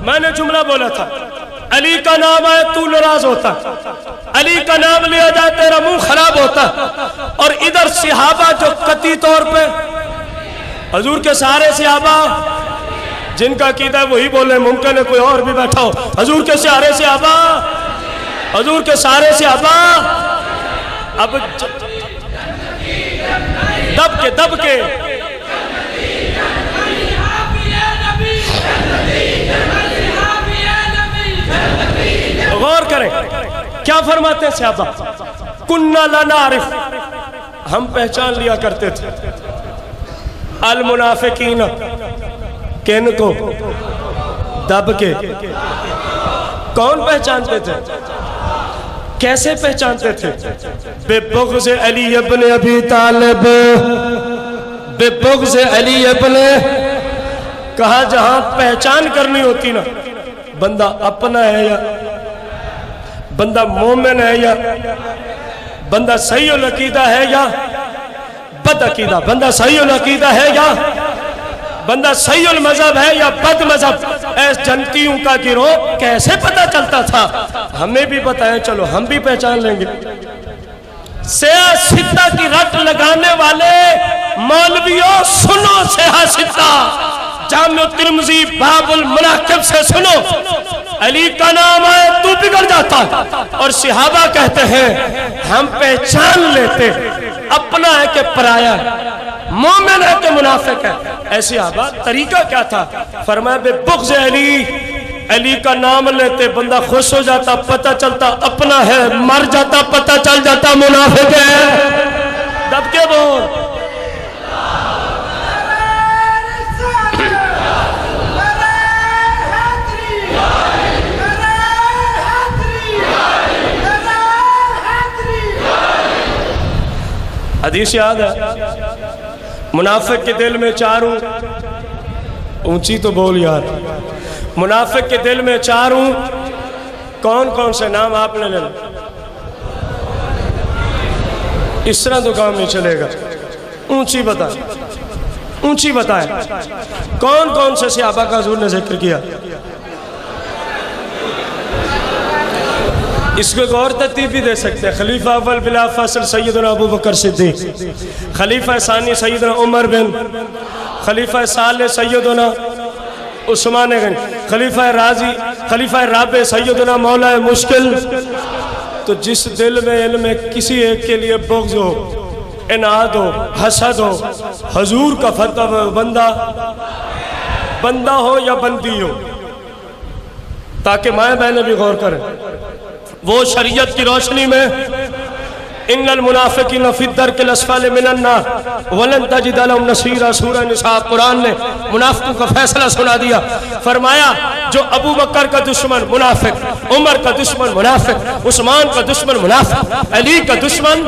میں نے جملہ بولا تھا، علی کا نام آئے تو ناراض ہوتا، علی کا نام لیا جائے تیرا منہ خراب ہوتا، اور ادھر صحابہ جو قطعی طور پہ حضور کے سارے صحابہ جن کا عقیدہ ہے وہی بولے، ممکن ہے کوئی اور بھی بیٹھا ہو، حضور کے سارے صحابہ، حضور کے سارے صحابہ، اب دب کے غور کریں کیا فرماتے ہیں صحابہ، کننا لا نعرف، ہم پہچان لیا کرتے تھے، المنافقین، کن کو؟ دب کے۔ کون پہچانتے تھے؟ کیسے پہچانتے تھے؟ بے بغض علی ابن ابی طالب، بے بغض علی ابن، کہا جہاں پہچان کرنی ہوتی نا، بندہ اپنا ہے یا بندہ مومن ہے یا بندہ صحیح العقیدہ ہے یا بد عقیدہ، بندہ صحیح العقیدہ ہے یا بندہ صحیح المذہب ہے یا بد مذہب، ایس جنتیوں کا گروہ کیسے پتہ چلتا تھا؟ ہمیں بھی بتائیں، چلو ہم بھی پہچان لیں گے۔ سیاستہ کی رٹ لگانے والے مولویوں سنو، سیاستہ جامع ترمذی باب المناقب سے سنو، علی کا نام آئے تو بگڑ جاتا، اور صحابہ کہتے ہیں ہم پہچان لیتے، اپنا ہے کہ پرایا ہے، مومن ہے کہ منافق ہے۔ ایسے صحابہ طریقہ کیا تھا؟ فرمایا بے بغض علی، علی کا نام لیتے بندہ خوش ہو جاتا، پتہ چلتا اپنا ہے، مر جاتا پتہ چل جاتا منافق ہے۔ دب کے بول، حدیث یاد ہے منافق کے دل میں چاروں، اونچی تو بول یار، منافق کے دل میں چاروں کون کون سے نام آپ نے لے، اس طرح تو کام نہیں چلے گا، اونچی بتائیں، اونچی بتائیں کون کون سے صحابہ کا حضور نے ذکر کیا؟ اس کو غور ترتیب بھی دے سکتے ہیں، خلیفہ اول بلا فاصل سیدنا ابو بکر صدیق، خلیفہ ثانی سیدنا عمر بن، خلیفہ ثالث سیدنا عثمان غنی، خلیفہ رابع سیدنا مولا مشکل۔ تو جس دل میں علم کسی ایک کے لیے بغض ہو، اناد ہو، حسد ہو، حضور کا فتویٰ بندہ ہو یا بندی ہو، تاکہ مائیں بہنیں بھی غور کریں، وہ شریعت کی روشنی میں ان المنافقین فی الدرک الاسفل من النار ولن تجد لهم نصیرا، سورہ نساء قرآن نے منافقوں کا فیصلہ سنا دیا، فرمایا جو ابو بکر کا دشمن منافق، عمر کا دشمن منافق، عثمان کا دشمن منافق، علی کا دشمن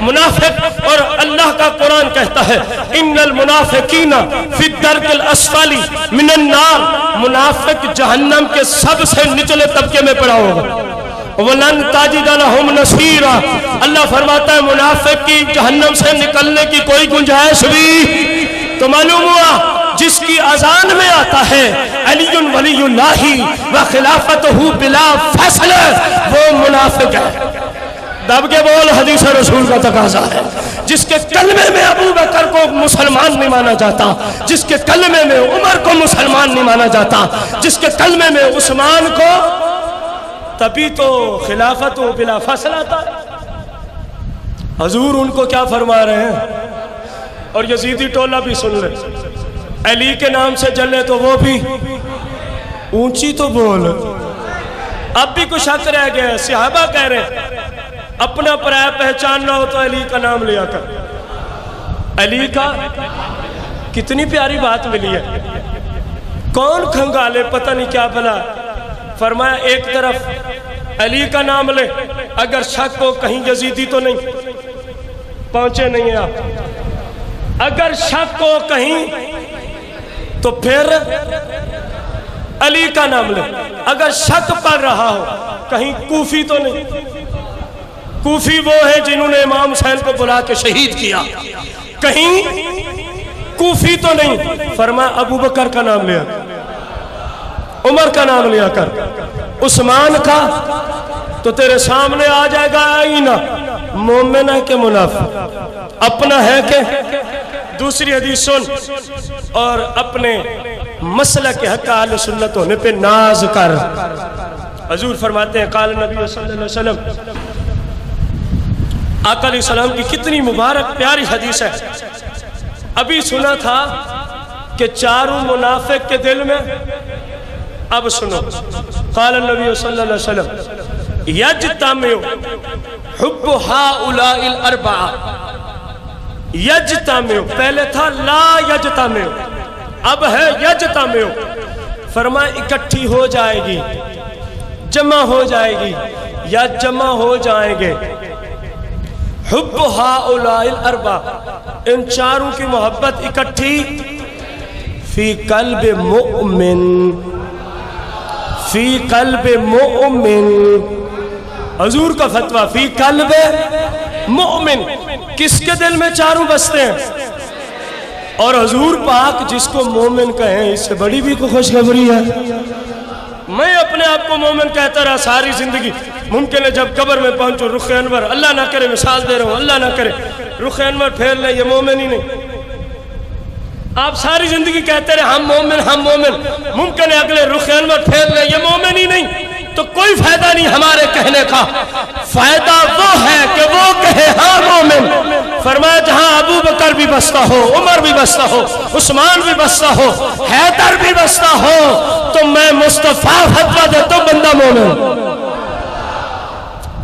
منافق، اور اللہ کا قرآن کہتا ہے ان المنافقین فی الدرک الاسفل من النار، منافق جہنم کے سب سے نچلے طبقے میں پڑا ہوگا، وَلَن تَجِدَ لَهُمْ نَصِيرًا، اللہ فرماتا ہے منافق کی جہنم سے نکلنے کی کوئی گنجائش بھی۔ تو معلوم ہوا جس کی اذان میں آتا ہے علی ولی اللہ و خلافتہ بلا فصل، وہ منافق ہے۔ دب کے بول، حدیث رسول کا تقاضا ہے۔ جس کے کلمے میں ابو بکر کو مسلمان نہیں مانا جاتا، جس کے کلمے میں عمر کو مسلمان نہیں مانا جاتا، جس کے کلمے میں عثمان کو، تبھی تو خلافت و بلا فصل آتا ہے۔ حضور ان کو کیا فرما رہے ہیں؟ اور یزیدی ٹولہ بھی سن لے، علی کے نام سے جلے تو وہ بھی اونچی تو بول۔ اب بھی کچھ حق رہ گیا ہے، صحابہ کہہ رہے ہیں اپنا پرایا پہچاننا ہو تو علی کا نام لیا کر۔ علی کا کتنی پیاری بات ملی ہے، کون کھنگالے پتہ نہیں کیا بلا۔ فرمایا ایک طرف علی کا نام لے، اگر شک ہو کہیں یزیدی تو نہیں پہنچے نہیں ہیں آپ، اگر شک ہو کہیں تو پھر علی کا نام لے، اگر شک پڑ رہا ہو کہیں کوفی تو نہیں۔ کوفی وہ ہیں جنہوں نے امام حسین کو بلا کے شہید کیا، کہیں کوفی تو نہیں۔ فرمایا ابو بکر کا نام لیا کر، عمر کا نام لیا کر، عثمان کا، تو تیرے سامنے آ جائے گا آئینہ، مومن ہے کہ منافق، اپنا ہے کہ۔ دوسری حدیث سن، اور اپنے مسلک کے حق اہل سنت ہونے پہ ناز کر۔ حضور فرماتے ہیں قال نبی صلی اللہ علیہ وسلم، آقا علیہ السلام کی کتنی مبارک پیاری حدیث ہے۔ ابھی سنا تھا کہ چاروں منافق کے دل میں، اب سنو، قال النبی صلی اللہ علیہ وسلم یجتمع حب ہؤلاء الاربعہ، یجتمع، پہلے تھا لا یجتمع، اب ہے یجتمع۔ فرمایا اکٹھی ہو جائے گی، جمع ہو جائے گی یا جمع ہو جائیں گے، حب ہؤلاء الاربعہ، ان چاروں کی محبت اکٹھی، فی قلب مؤمن، فی قلب مؤمن، حضور کا فتویٰ، فی قلب مؤمن، کس کے دل میں چاروں بستے ہیں؟ اور حضور پاک جس کو مومن کہیں، اس سے بڑی بھی کوئی خوشخبری ہے؟ میں اپنے آپ کو مومن کہتا رہا ساری زندگی، ممکن ہے جب قبر میں پہنچو رخ انور، اللہ نہ کرے، مثال دے رہا ہوں، اللہ نہ کرے رخ انور پھیر لیں، یہ مومن ہی نہیں۔ آپ ساری زندگی کہتے رہے ہم مومن، ہم مومن، ممکن ہے اگلے رخ انور پھیر لیں، یہ مومن ہی نہیں، تو کوئی فائدہ نہیں ہمارے کہنے کا۔ فائدہ وہ ہے کہ وہ کہے ہاں مومن۔ فرمایا جہاں ابو بکر بھی بستا ہو، عمر بھی بستا ہو، عثمان بھی بستا ہو، حیدر بھی بستا ہو، تو میں مصطفیٰ فتویٰ دیتا ہوں بندہ مومن،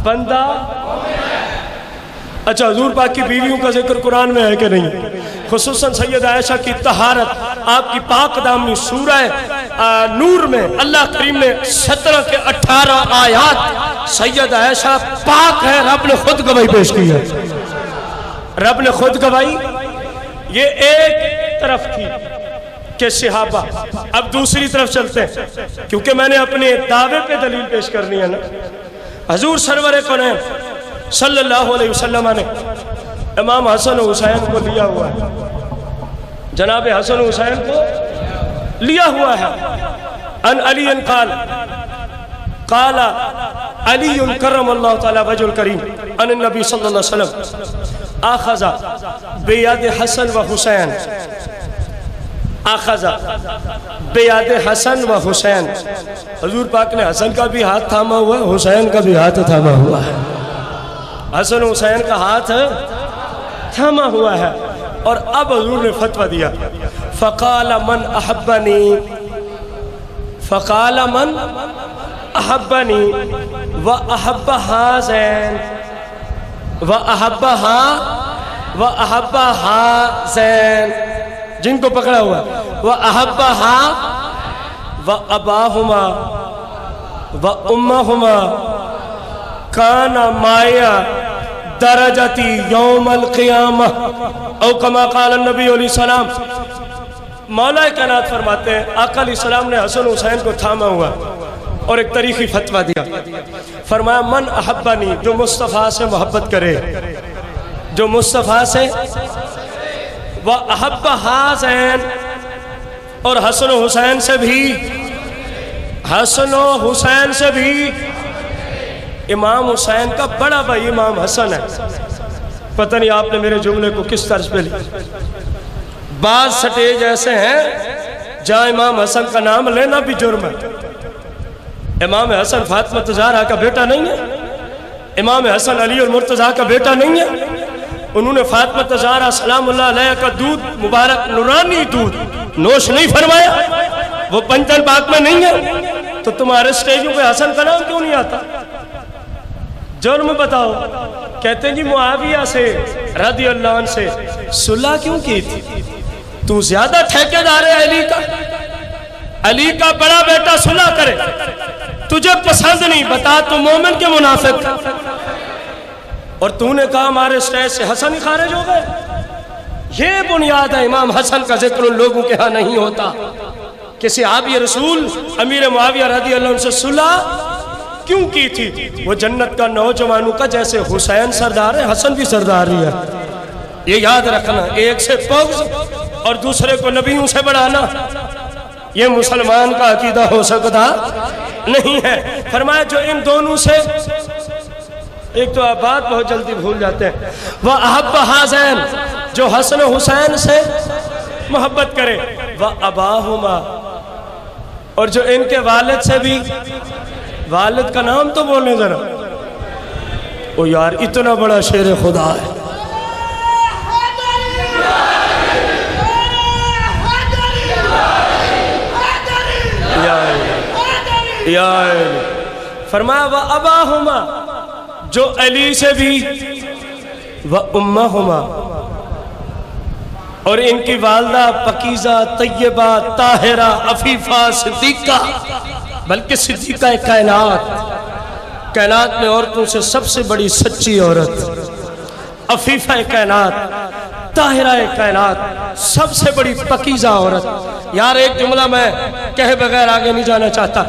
بندہ۔ اچھا، حضور پاک کی بیویوں کا ذکر قرآن میں ہے کہ نہیں؟ خصوصاً سید عائشہ کی طہارت، آپ کی پاک دامنی، سورہ نور میں اللہ کریم نے 17 کے 18 آیات سید عائشہ پاک ہے، رب نے خود گواہی پیش کی ہے، رب نے خود گواہی۔ یہ ایک طرف تھی کہ صحابہ، اب دوسری طرف چلتے ہیں، کیونکہ میں نے اپنے دعوے پہ دلیل پیش کرنی ہے نا۔ حضور سرور کونین صلی اللہ علیہ وسلم نے امام حسن و حسین کو لیا ہوا ہے، جناب حسن و حسین کو لیا ہوا ہے۔ ان علی قال قال علی کرم اللہ تعالی وجہ الکریم ان النبی صلی اللہ علیہ وسلم آخذ بیاد حسن و حسین، آخذ بیاد حسن و حسین، حضور پاک نے حسن کا بھی ہاتھ تھاما ہوا ہے، حسین کا بھی ہاتھ تھاما ہوا ہے، حسن و حسین کا ہاتھ تھاما ہوا ہے۔ اور اب حضور نے فتویٰ دیا، فقال من احبنی، فقال من احبنی واحب ہذین واحب ہذین، جن کو پکڑا ہوا، واحبہا واباہما وامہما کان مایا درجتی یوم القیامہ، او کما قال النبی علیہ السلام۔ مولا کائنات فرماتے ہیں آقا علیہ السلام نے حسن حسین کو تھاما ہوا اور ایک تاریخی فتویٰ دیا، فرمایا من احبنی، جو مصطفیٰ سے محبت کرے، جو مصطفیٰ سے، وَأَحَبَّ حَاسَین، اور حسن و حسین سے بھی، حسن و حسین سے بھی امام حسین کا بڑا بھائی امام حسن ہے۔ پتہ نہیں آپ نے میرے جملے کو کس طرز پہ لی۔ بعض سٹیج ایسے ہیں جہاں امام حسن کا نام لینا بھی جرم ہے۔ امام حسن فاطمہ زہرا کا بیٹا نہیں ہے، امام حسن علی المرتضیٰ کا بیٹا نہیں ہے۔ انہوں نے فاطمہ زہرا سلام اللہ علیہ کا دودھ مبارک نورانی دودھ نوش نہیں فرمایا، وہ پنجتن باغ میں نہیں ہے، تو تمہارے سٹیجوں پہ حسن کا نام کیوں نہیں آتا؟ جرم بتاؤ۔ کہتے ہیں جی معاویہ سے رضی اللہ عنہ سے صلح کیوں کی تھی؟ تو زیادہ ٹھیکیدار ہے علی کا، علی کا بڑا بیٹا صلح کرے، تجھے پسند نہیں، بتا تو مومن کے منافق تھا، اور تو نے کہا ہمارے سٹیج سے حسن ہی خارج ہو گئے۔ یہ بنیاد ہے، امام حسن کا ذکر ان لوگوں کے ہاں نہیں ہوتا کہ صحابی رسول امیر معاویہ رضی اللہ عنہ سے صلح کیوں کی تھی؟ وہ جنت کا نوجوانوں کا جیسے حسین سردار ہے، حسن بھی سردار ہی ہے، یہ یاد رکھنا۔ ایک سے بغض اور دوسرے کو نبیوں سے بڑھانا، یہ مسلمان کا عقیدہ ہو سکتا نہیں ہے۔ فرمایا جو ان دونوں سے، ایک تو آپ بات بہت جلدی بھول جاتے ہیں، وَأَحَبَّ هَذَيْنِ، جو حسن و حسین سے محبت کرے، وَأَبَاهُمَا، اور جو ان کے والد سے بھی، والد کا نام تو بولنے ذرا، او یار اتنا بڑا شیر خدا ہے۔ فرمایا وَأَبَاهُمَا، جو علی سے بھی، وَأُمَّهُمَا، اور ان کی والدہ پکیزہ طیبہ طاہرہ عفیفہ صدیقہ، بلکہ صدیقہ کائنات، کائنات میں عورتوں سے سب سے بڑی سچی عورت، عفیفہ کائنات، طاہرہ کائنات، سب سے بڑی پکیزہ عورت۔ یار ایک جملہ میں کہے بغیر آگے نہیں جانا چاہتا۔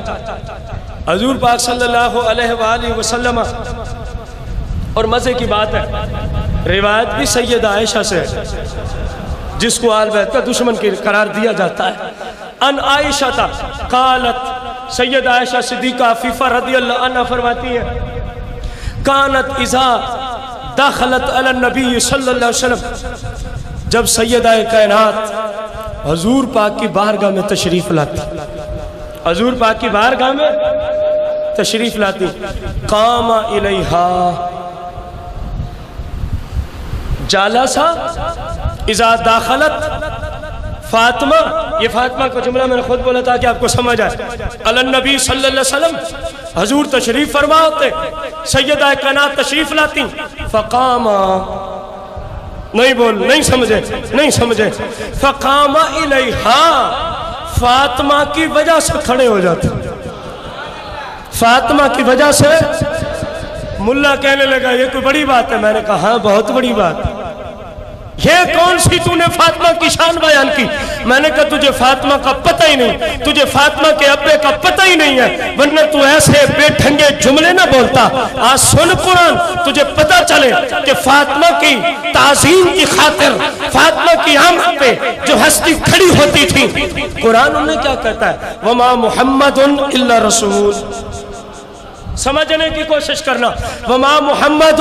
حضور پاک صلی اللہ علیہ وآلہ وسلم، اور مزے کی بات ہے روایت بھی سیدہ عائشہ سے ہے، جس کو آل بیت کا دشمن قرار دیا جاتا ہے۔ ان عائشہ قالت، سیدہ عائشہ صدیقہ عفیفہ رضی اللہ عنہ فرماتی ہے، کانت اذا داخلت علی النبی صلی اللہ علیہ وسلم، جب سیدہ کائنات حضور پاک کی بارگاہ میں تشریف لاتی، حضور پاک کی بارگاہ میں تشریف لاتی، قام الیہا، جالسا اذا داخلت فاطمہ، یہ فاطمہ کا جملہ میں نے خود بولا تھا کہ آپ کو سمجھ آئے، علی النبی صلی اللہ علیہ وسلم، حضور تشریف فرما ہوتے، سیدہ کائنات تشریف لاتی، فقام، نہیں بول، نہیں سمجھے، فقام الیہا، فاطمہ کی وجہ سے کھڑے ہو جاتے، فاطمہ کی وجہ سے۔ ملا کہنے لگا یہ کوئی بڑی بات ہے، میں نے کہا ہاں بہت بڑی بات ہے۔ یہ کون سی تو نے فاطمہ کی شان بیان کی؟ میں نے کہا تجھے فاطمہ کا پتہ ہی نہیں، تجھے فاطمہ کے ابے کا پتہ ہی نہیں ہے، ورنہ تو ایسے بے ڈھنگے جملے نہ بولتا۔ آج سن قرآن، تجھے پتہ چلے کہ فاطمہ کی تعظیم کی خاطر، فاطمہ کی آمد پہ جو ہستی کھڑی ہوتی تھی، قرآن انہیں کیا کہتا ہے؟ وَمَا مُحَمَّدٌ إِلَّا رَسُولٌ، سمجھنے کی کوشش کرنا، وَمَا مُحَمَّدٌ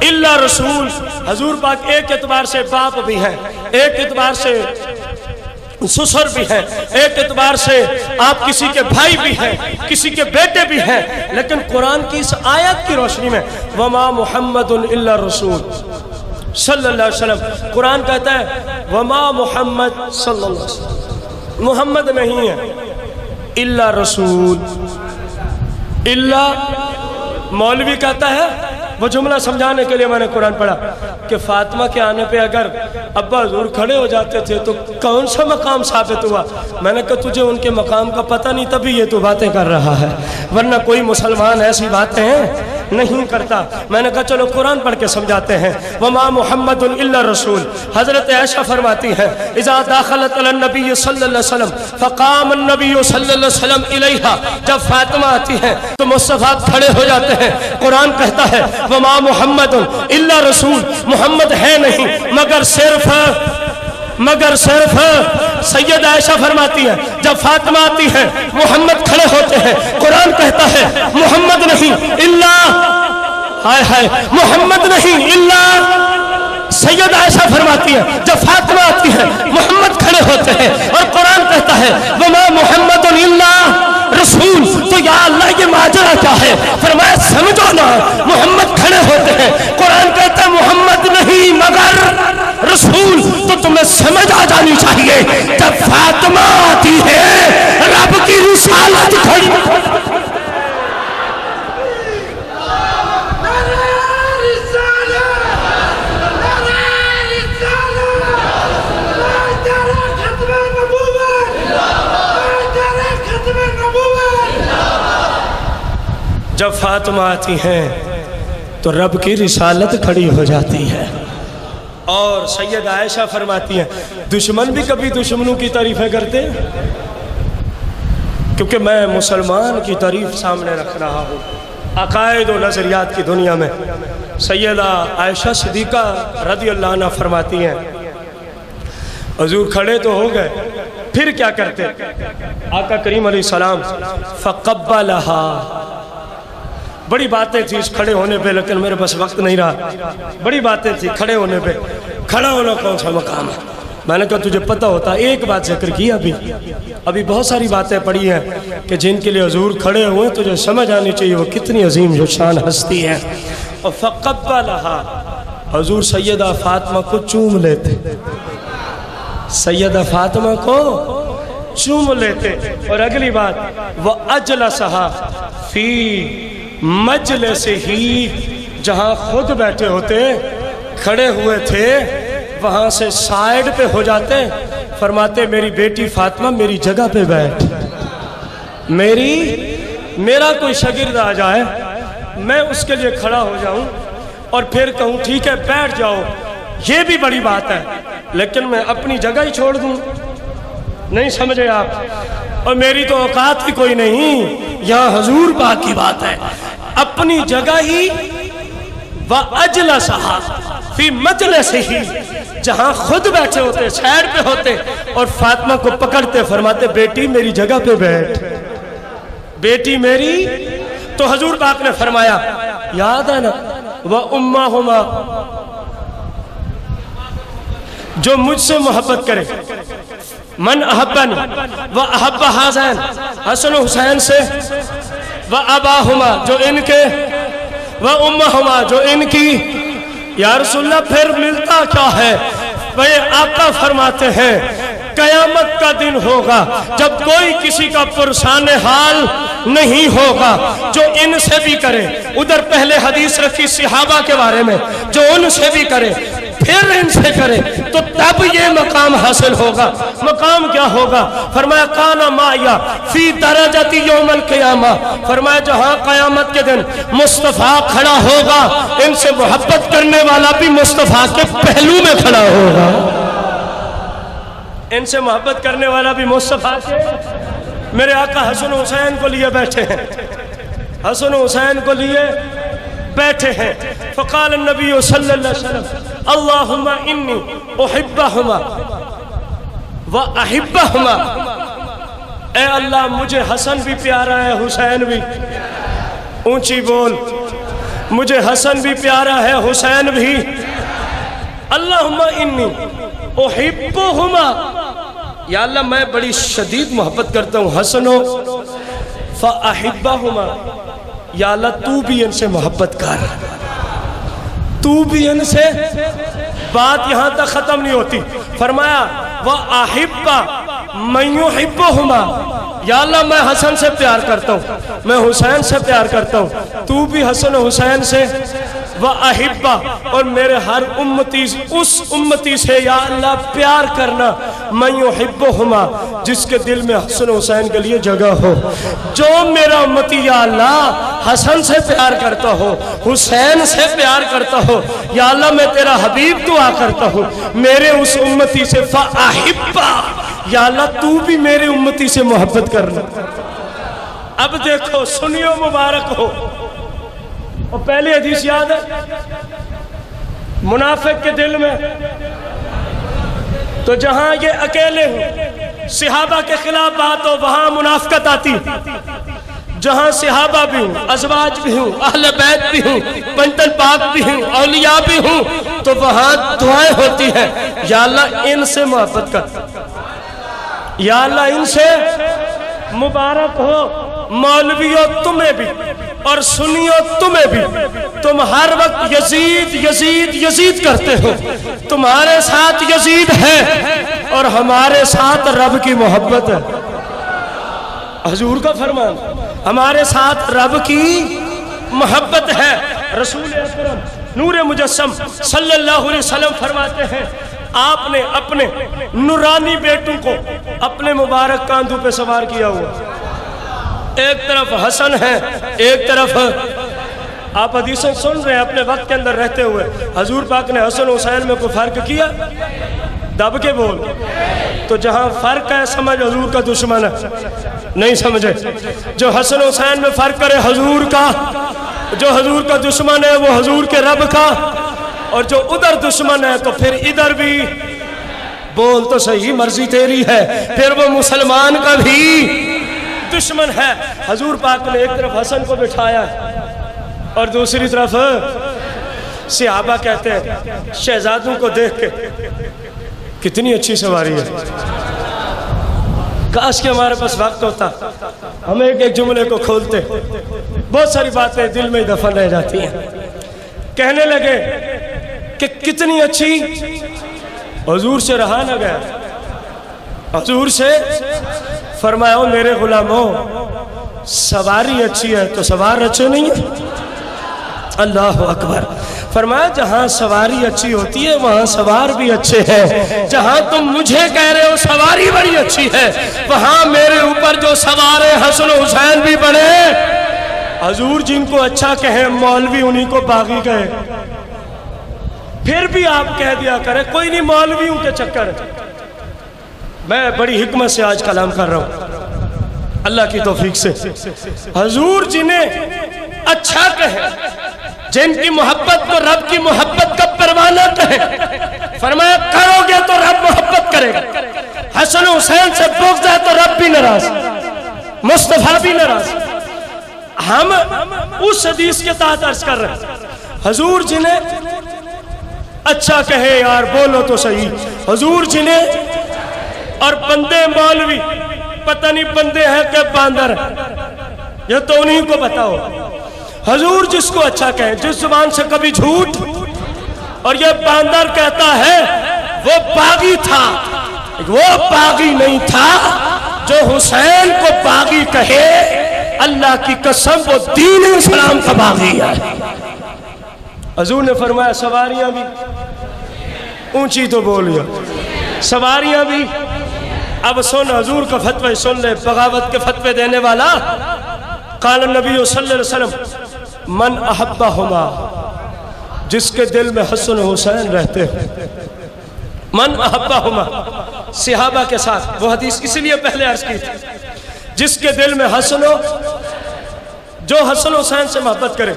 إِلَّا رَسُولٌ۔ حضور پاک ایک اعتبار سے باپ بھی ہیں، ایک اعتبار سے سسر بھی ہیں، ایک اعتبار سے آپ کسی کے بھائی بھی ہیں، کسی کے بیٹے بھی ہیں، لیکن قرآن کی اس آیت کی روشنی میں وَمَا مُحَمَّدٌ إِلَّا رَسُولٌ صلی اللہ علیہ وسلم، قرآن کہتا ہے وَمَا محمد صلی اللہ علیہ وسلم، محمد نہیں ہے، إِلَّا رَسُولٌ، اللہ مولوی کہتا ہے، وہ جملہ سمجھانے کے لیے میں نے قرآن پڑھا کہ فاطمہ کے آنے پہ اگر ابا حضور کھڑے ہو جاتے تھے تو کون سا مقام ثابت ہوا؟ میں نے کہا تجھے ان کے مقام کا پتہ نہیں، تبھی یہ تو باتیں کر رہا ہے، ورنہ کوئی مسلمان ایسی باتیں نہیں کرتا۔ میں نے کہا چلو قرآن پڑھ کے سمجھاتے ہیں، وَمَا مُحَمَّدٌ إِلَّا رَسُولٌ۔ حضرت عائشہ فرماتی ہیں اذا داخلت علی النبی صلی اللہ علیہ وسلم فقام النبی صلی اللہ علیہ وسلم الیہا، جب فاطمہ آتی ہیں تو مصطفیٰ کھڑے ہو جاتے ہیں۔ قرآن کہتا ہے وَمَا مُحَمَّدٌ إِلَّا رَسُولٌ، محمد ہے نہیں مگر صرف مگر صرف سید عائشہ فرماتی ہیں جب فاطمہ آتی ہے محمد کھڑے ہوتے ہیں، قرآن کہتا ہے محمد نہیں الا، ہائے ہائے محمد نہیں الا، سید عائشہ فرماتی ہے جب فاطمہ آتی ہے محمد کھڑے ہوتے ہیں اور قرآن کہتا ہے وما محمد الا رسول، تو یا اللہ یہ ماجرا کیا ہے؟ فرمایا سمجھو نا، محمد کھڑے ہوتے ہیں، قرآن کہتا ہے محمد نہیں مگر رسول، تو تمہیں سمجھ آ جانی چاہیے جب فاطمہ آتی ہے رب کی رسالت کھڑی۔ جب فاطمہ آتی ہیں تو رب کی رسالت کھڑی ہو جاتی ہے۔ اور سید عائشہ فرماتی ہیں دشمن بھی کبھی دشمنوں کی تعریفیں کرتے ہیں، کیونکہ میں مسلمان کی تعریف سامنے رکھ رہا ہوں عقائد و نظریات کی دنیا میں۔ سیدہ عائشہ صدیقہ رضی اللہ عنہ فرماتی ہیں حضور کھڑے تو ہو گئے، پھر کیا کرتے؟ آقا کریم علیہ السلام فقبلہا، بڑی باتیں تھی اس کھڑے ہونے پہ لیکن میرے پاس وقت نہیں رہا، بڑی باتیں تھی کھڑے ہونے پہ۔ کھڑا ہونا کون سا مقام ہے؟ میں نے کہا تجھے پتہ ہوتا، ایک بات ذکر کی ابھی بہت ساری باتیں پڑھی ہیں کہ جن کے لیے حضور کھڑے ہوئے تجھے سمجھ آنی چاہیے وہ کتنی عظیم شان ہستی ہے۔ اور فقبلہا، حضور سیدہ فاطمہ کو چوم لیتے، سیدہ فاطمہ کو چوم لیتے۔ اور اگلی بات وَأَجْلَسَهَا فِي مجلس ہی، جہاں خود بیٹھے ہوتے کھڑے ہوئے تھے وہاں سے سائیڈ پہ ہو جاتے، فرماتے میری بیٹی فاطمہ میری جگہ پہ بیٹھ، میرا کوئی شاگرد آ جائے میں اس کے لیے کھڑا ہو جاؤں اور پھر کہوں ٹھیک ہے بیٹھ جاؤ، یہ بھی بڑی بات ہے، لیکن میں اپنی جگہ ہی چھوڑ دوں؟ نہیں سمجھے آپ؟ اور میری تو اوقات ہی کوئی نہیں، یہاں حضور پاک کی بات ہے، اپنی جگہ ہی وَأَجْلَسَهَا فِي مَجْلِسِهِ، جہاں خود بیٹھے ہوتے سائیڈ پہ ہوتے اور فاطمہ کو پکڑتے فرماتے بیٹی میری جگہ پہ بیٹھ، بیٹی میری۔ تو حضور پاک نے فرمایا یاد ہے نا وَأُمَّهُمَا، جو مجھ سے محبت کرے، من احبنی وَأَحَبَّ حَسَنَ، حسن و حسین سے، وَأَبَاهُمَا، جو ان کے، وَأُمَّهُمَا، جو ان کی۔ یا رسول اللہ پھر ملتا کیا ہے؟ وہ آقا فرماتے ہیں قیامت کا دن ہوگا جب کوئی کسی کا پرسان حال نہیں ہوگا، جو ان سے بھی کرے، ادھر پہلے حدیث رکھی صحابہ کے بارے میں، جو ان سے بھی کرے پھر ان سے کرے تو تب یہ مقام حاصل ہوگا۔ مقام کیا ہوگا؟ فرمایا کانا مایا فی درجتی یوم القیامہ، فرمایا جہاں قیامت کے دن مصطفیٰ کھڑا ہوگا ان سے محبت کرنے والا بھی مصطفیٰ کے پہلو میں کھڑا ہوگا، ان سے محبت کرنے والا بھی مصطفیٰ کے۔ میرے آقا حسن و حسین کو لیے بیٹھے ہیں، حسن و حسین کو لیے بیٹھے ہیں۔ فقال النبی صلی اللہ علیہ وسلم اللہم انی احبہما واحبہما، اے اللہ مجھے حسن بھی پیارا ہے حسین بھی، اونچی بول، مجھے حسن بھی پیارا ہے حسین بھی، اللہم انی احبہما، یا اللہ میں بڑی شدید محبت کرتا ہوں حسنو، فاحبہما، یا اللہ تو بھی ان سے محبت کر، تو بھی ان سے۔ بات یہاں تک ختم نہیں ہوتی، فرمایا وَأَحِبَّ مَن يُحِبُّهُمَا، یا اللہ میں حسن سے پیار کرتا ہوں، میں حسین سے پیار کرتا ہوں، تو بھی حسن و حسین سے۔ وَأَحِبَّ، اور میرے ہر امتی اس امتی سے یا اللہ پیار کرنا، مَن يُحِبُّهُمَا، جس کے دل میں حسن و حسین کے لیے جگہ ہو۔ جو میرا امتی یا اللہ حسن سے پیار کرتا ہو، حسین سے پیار کرتا ہو، یا اللہ میں تیرا حبیب دعا کرتا ہوں میرے اس امتی سے فَأَحِبَّ، یا اللہ تو بھی میرے امتی سے محبت کرنا۔ اب دیکھو سنیو مبارک ہو، اور پہلی حدیث یاد ہے، منافق کے دل میں تو جہاں یہ اکیلے ہوں صحابہ کے خلاف بات ہو وہاں منافقت آتی، جہاں صحابہ بھی ہوں، ازواج بھی ہوں، اہل بیت بھی ہوں، بنتن پاک بھی ہوں، اولیاء بھی ہوں، تو وہاں دعائیں ہوتی ہیں، یا اللہ ان سے محبت کر، یا اللہ ان سے مبارک ہو۔ مولویوں تمہیں بھی اور سنیوں تمہیں بھی، تم ہر وقت یزید یزید یزید کرتے ہو، تمہارے ساتھ یزید ہے اور ہمارے ساتھ رب کی محبت ہے۔ حضور کا فرمان، ہمارے ساتھ رب کی محبت ہے۔ رسول اکرم نور مجسم صلی اللہ علیہ وسلم فرماتے ہیں آپ نے اپنے نورانی بیٹوں کو اپنے مبارک کاندھوں پہ سوار کیا ہوا، ایک طرف حسن ہے ایک طرف، آپ حدیثیں سن رہے ہیں اپنے وقت کے اندر رہتے ہوئے، حضور پاک نے حسن حسین میں کوئی فرق کیا؟ دب کے بول، تو جہاں فرق ہے سمجھ حضور کا دشمن ہے، نہیں سمجھے؟ جو حسن حسین میں فرق کرے حضور کا، جو حضور کا دشمن ہے وہ حضور کے رب کا، اور جو ادھر دشمن ہے تو پھر ادھر بھی بول تو صحیح، مرضی تیری ہے، پھر وہ مسلمان کا بھی دشمن ہے۔ حضور پاک نے ایک طرف حسن کو بٹھایا اور دوسری طرف صحابہ کہتے ہیں شہزادوں کو دیکھ کے کتنی اچھی سواری ہے، کاش کہ ہمارے پاس وقت ہوتا ہم ایک ایک جملے کو کھولتے، بہت ساری باتیں دل میں دفن رہ جاتی ہیں۔ کہنے لگے کہ کتنی اچھی، حضور سے رہا نہ گیا، حضور سے فرمایا میرے غلاموں سواری اچھی ہے تو سوار اچھے نہیں ہیں؟ اللہ اکبر۔ فرمایا جہاں سواری اچھی ہوتی ہے وہاں سوار بھی اچھے ہیں، جہاں تم مجھے کہہ رہے ہو سواری بڑی اچھی ہے وہاں میرے اوپر جو سوار حسن و حسین بھی بڑے۔ حضور جن کو اچھا کہیں مولوی انہی کو باغی کہے، پھر بھی آپ کہہ دیا کرے کوئی نہیں مولویوں کے چکر ہے۔ میں بڑی حکمت سے آج کلام کر رہا ہوں اللہ کی توفیق سے۔ حضور جنہیں اچھا کہے، جن کی محبت کو رب کی محبت کا پروانہ کہے، فرمایا کرو گے تو رب محبت کرے گا۔ حسن حسین سے بغض ہے تو رب بھی ناراض، مصطفیٰ بھی ناراض۔ ہم اس حدیث کے تحت عرض کر رہے ہیں حضور جنہیں اچھا کہے، یار بولو تو صحیح، حضور جنہیں، اور بندے مولوی پتہ نہیں بندے ہیں کہ باندر ہیں، یہ تو انہی کو بتاؤ۔ حضور جس کو اچھا کہیں، جس زبان سے کبھی جھوٹ اور یہ باندر کہتا ہے وہ باغی تھا، وہ باغی نہیں تھا۔ جو حسین کو باغی کہے اللہ کی قسم وہ دین اسلام کا باغی ہے۔ حضور نے فرمایا سواریاں بھی، اونچی تو بولیا، سواریاں بھی۔ اب سن حضور کا فتوہ سن لے، بغاوت کے فتوے دینے والا۔ قال النبی صلی اللہ علیہ وسلم من احبہما، جس کے دل میں حسن و حسین رہتے ہیں، من احبہما، صحابہ کے ساتھ وہ حدیث اسی لیے پہلے عرض کی تھی، جس کے دل میں حسن و، جو حسن و حسین سے محبت کرے،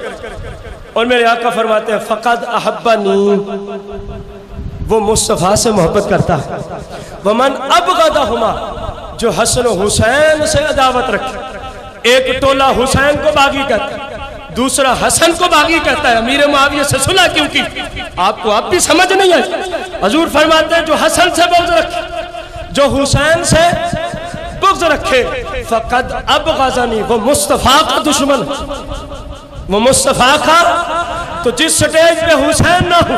اور میرے آقا فرماتے ہیں فقد احبنی، وہ مصطفیٰ سے محبت کرتا ہے۔ ومن ابغضہما، جو حسن و حسین سے عداوت رکھے، ایک ٹولہ حسین کو باغی کہتا ہے، دوسرا حسن کو باغی کہتا ہے۔ امیر معاویہ سے صلح کیوں کی؟ آپ کو اب بھی سمجھ نہیں آئی؟ حضور فرماتے ہیں جو حسن سے بغض رکھے، جو حسین سے بغض رکھے، فقد ابغضنی، وہ مصطفیٰ کا دشمن، وہ مصطفیٰ کا۔ تو جس سٹیج پہ حسین نہ ہو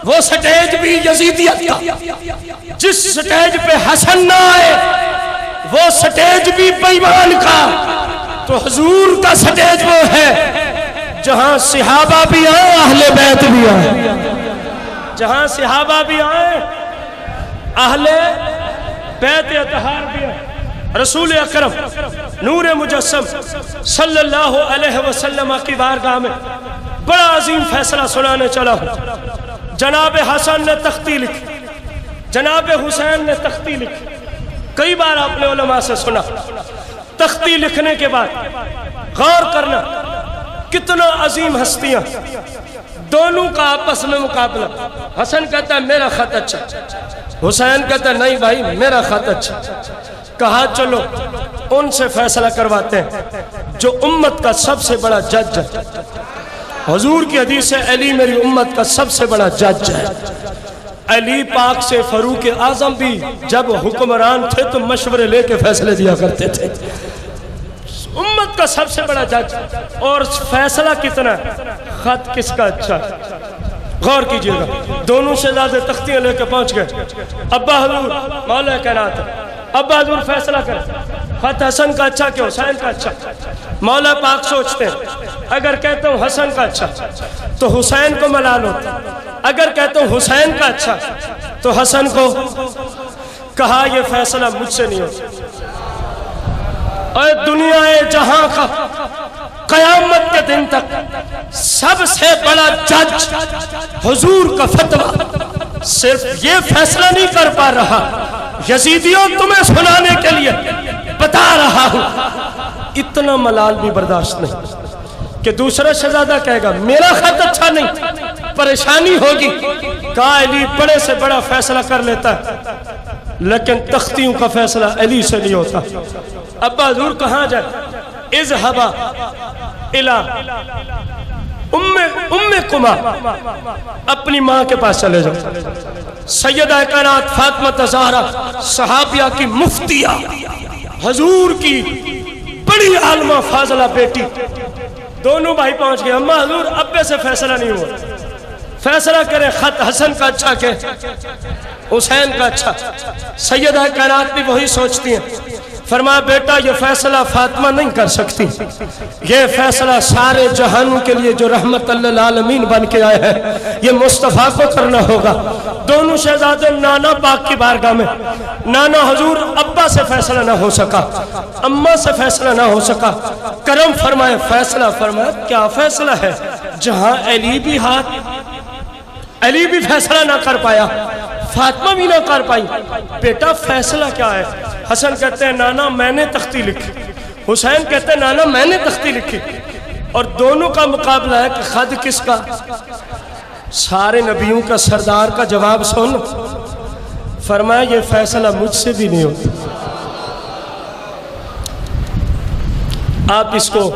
وہ سٹیج بھی یزیدیت کا، جس سٹیج پہ حسن نہ آئے وہ سٹیج بھی بیمان کا۔ تو حضور کا سٹیج وہ ہے جہاں صحابہ بھی آئے اہل بیت بھی آئے، جہاں صحابہ بھی آئے اہل بیت اطہار بھی آئے۔ رسول اکرم نور مجسم صلی اللہ علیہ وسلم کی بارگاہ میں بڑا عظیم فیصلہ سنانے چلا ہوں۔ جناب حسن نے تختی لکھی، جناب حسین نے تختی لکھی۔ کئی بار آپ نے علماء سے سنا، تختی لکھنے کے بعد غور کرنا کتنا عظیم ہستیاں دونوں کا آپس میں مقابلہ. حسن کہتا ہے میرا خط اچھا, حسین کہتا ہے نہیں بھائی میرا خط اچھا. کہا چلو ان سے فیصلہ کرواتے ہیں جو امت کا سب سے بڑا جج ہے. حضور کی حدیث ہے علی میری امت کا سب سے بڑا جج ہے. علی پاک سے فاروق اعظم بھی جب حکمران تھے تو مشورے لے کے فیصلے دیا کرتے تھے. امت کا سب سے بڑا جج. اور فیصلہ کتنا ہے؟ خط کس کا اچھا. غور کیجئے گا, دونوں شہزادے تختیاں لے کے پہنچ گئے. ابا حضور مولا کائنات, ابا حضور فیصلہ کریں خط حسن کا اچھا کہ حسین کا اچھا. مولا پاک سوچتے ہیں اگر کہتا ہوں حسن کا اچھا تو حسین کو ملال ہوتا, اگر کہتا ہوں حسین کا اچھا تو حسن کو. کہا یہ فیصلہ مجھ سے نہیں ہوتا. اور دنیا جہاں کا قیامت کے دن تک سب سے بڑا جج حضور کا فتویٰ صرف یہ فیصلہ نہیں کر پا رہا, یزیدیوں تمہیں سنانے کے لیے بتا رہا ہوں. اتنا ملال بھی برداشت نہیں کہ دوسرا شہزادہ کہے گا میرا خط اچھا نہیں, پریشانی ہوگی. کہا علی بڑے سے بڑا فیصلہ کر لیتا ہے لیکن تختیوں کا فیصلہ علی سے نہیں ہوتا. ابا حضور کہاں جائے؟ اذهبا الى ام اپنی ماں کے پاس چلے جاؤ. سیدہ کائنات فاطمہ زہرا صحابیہ کی مفتیہ, حضور کی بڑی عالمہ فاضلہ بیٹی, دونوں بھائی پہنچ گئے. اماں حضور ابے سے فیصلہ نہیں ہوا, فیصلہ کریں خط حسن کا اچھا کہ حسین کا اچھا. سیدہ کائنات بھی وہی سوچتی ہیں. فرمایا بیٹا یہ فیصلہ فاطمہ نہیں کر سکتی, یہ فیصلہ سارے جہانوں کے لیے جو رحمت للعالمین بن کے آئے ہیں یہ مصطفیٰ کو کرنا ہوگا. دونوں شہزادے نانا پاک کی بارگاہ میں. نانا حضور ابا سے فیصلہ نہ ہو سکا, اماں سے فیصلہ نہ ہو سکا, کرم فرمائے فیصلہ. فرمایا کیا فیصلہ ہے؟ جہاں علی بھی فیصلہ نہ کر پایا, فاطمہ بھی نہ کر پائی, بیٹا فیصلہ کیا ہے؟ حسن کہتے ہیں نانا میں نے تختی لکھی, حسین کہتے ہیں نانا میں نے تختی لکھی. اور دونوں کا مقابلہ ہے کہ خط کس کا. سارے نبیوں کا سردار کا جواب سن. فرمایا یہ فیصلہ مجھ سے بھی نہیں ہوتا. آپ اس کو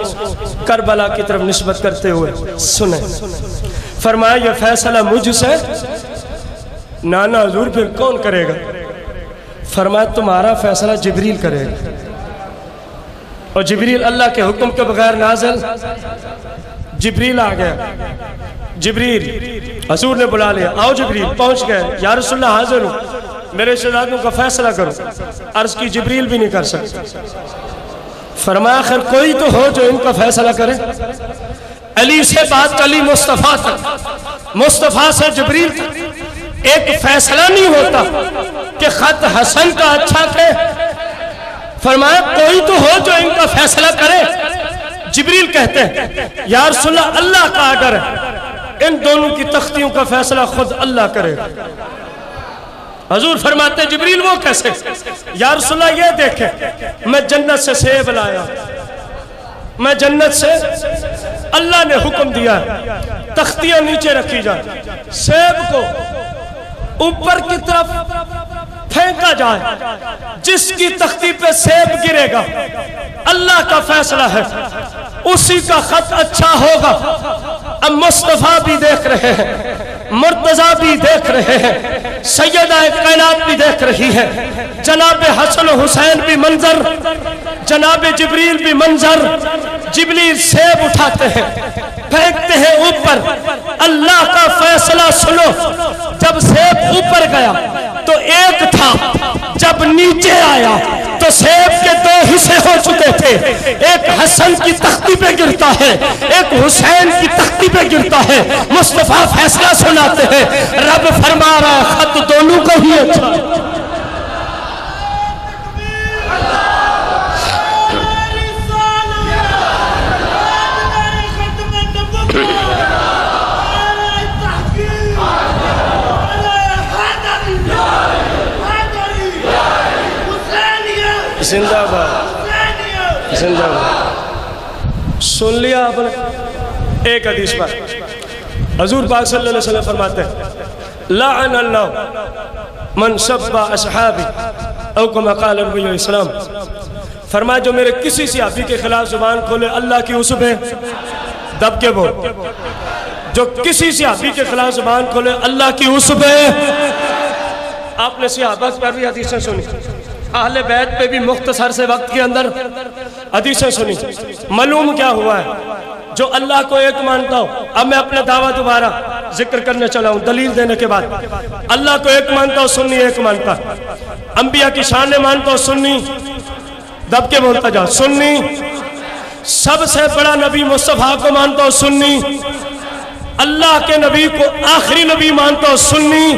کربلا کی طرف نسبت کرتے ہوئے سنیں. فرمایا یہ فیصلہ مجھ سے. نانا حضور پھر کون کرے گا؟ فرمایا تمہارا فیصلہ جبریل کرے گا. اور جبریل اللہ کے حکم کے بغیر نازل. جبریل آ گیا. جبریل حضور نے بلا لیا, آؤ جبریل. پہنچ گئے. یا رسول اللہ حاضر ہوں, میرے شہزادوں کا فیصلہ کرو. عرض کی جبریل بھی نہیں کر سکتا. فرمایا آخر کوئی تو ہو جو ان کا فیصلہ کرے. علی سے بات علی مصطفیٰ تک, مصطفیٰ سے جبریل تک. ایک فیصلہ نہیں ہوتا کہ خط حسن کا اچھا کہ. فرمایا کوئی تو ہو جو ان کا فیصلہ کرے. جبریل کہتے ہیں یا رسول اللہ اللہ کا آرڈر ہے, ان دونوں کی تختیوں کا فیصلہ خود اللہ کرے. حضور فرماتے ہیں جبریل وہ کیسے؟ یا رسول اللہ یہ دیکھیں میں جنت سے سیب لایا, میں جنت سے اللہ نے حکم دیا ہے تختیاں نیچے رکھی جائیں, سیب کو اوپر کی طرف پھینکا جائے, جس کی تختی پہ سیب گرے گا اللہ کا فیصلہ ہے اسی کا خط اچھا ہوگا. اب مصطفیٰ بھی دیکھ رہے ہیں, مرتضیٰ بھی دیکھ رہے ہیں, سیدہ کائنات بھی دیکھ رہی ہے, جناب حسن و حسین بھی منظر, جناب جبریل بھی منظر. جبریل سیب اٹھاتے ہیں پھینکتے ہیں اوپر. اللہ کا فیصلہ سنو. جب سیب اوپر گیا تو ایک تھا, جب نیچے آیا تو سیب کے دو حصے ہو چکے تھے. ایک حسن کی تختی پہ گرتا ہے, ایک حسین کی تختی پہ گرتا ہے. مصطفیٰ فیصلہ سناتے ہیں, رب فرما رہا ہے خط دونوں کو ہی اچھا. زندہ باد, زندہ باد. سن لیا آپ نے ایک حدیث پر حضور پاک صلی اللہ علیہ وسلم فرماتے ہیں لعن اللہ من سب اصحابی او کما قال نبی علیہ السلام، فرمایا جو میرے کسی صحابی کے خلاف زبان کھولے اللہ کی اس پہ دب کے بول، جو کسی صحابی کے خلاف زبان کھولے اللہ کی اس پہ۔ آپ نے صحابہ پر بھی حدیثیں سنی، اہل بیت پہ بھی مختصر سے وقت کے اندر حدیثیں سنی۔ معلوم کیا ہوا ہے؟ جو اللہ کو ایک مانتا ہو، اب میں اپنا دعویٰ دوبارہ ذکر کرنے چلا ہوں دلیل دینے کے بعد، اللہ کو ایک مانتا ہو، سنی ایک مانتا، انبیاء کی شان مانتا ہو، سنی دب کے بولتا جا، سنی سب سے بڑا نبی مصطفیٰ کو مانتا ہو، سنی اللہ کے نبی کو آخری نبی مانتا ہو، سنی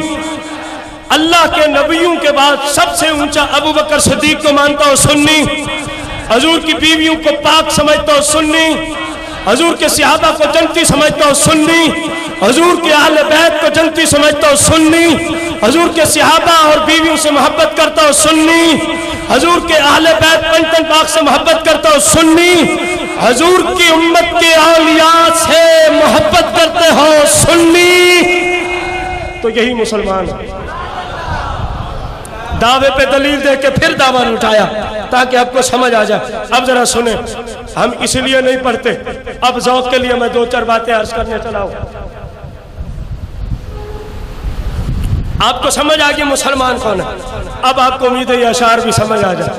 اللہ کے نبیوں کے بعد سب سے اونچا ابو بکر صدیق کو مانتا ہو، سنی حضور کی بیویوں کو پاک سمجھتا ہو، سنی حضور کے صحابہ کو جنتی سمجھتا ہو، سنی حضور کے اہل بیت کو جنتی سمجھتا ہو، سنی حضور کے صحابہ اور بیویوں سے محبت کرتا ہو، سنی حضور کے اہل بیت پنجتن پاک سے محبت کرتا ہو، سنی حضور کی امت کے اولیاء سے محبت کرتے ہو، سنی تو یہی مسلمان ہے۔ دعوے پہ دلیل دے کے پھر دعویٰ اٹھایا تاکہ آپ کو سمجھ آ جائے۔ اب ذرا سنیں، ہم اس لیے نہیں پڑھتے، اب ذوق کے لیے میں دو چار باتیں عرض کرنے چلا ہوں۔ آپ کو سمجھ آ گئی مسلمان کون ہے، اب آپ کو امید ہے یہ اشعار بھی سمجھ آ جائے۔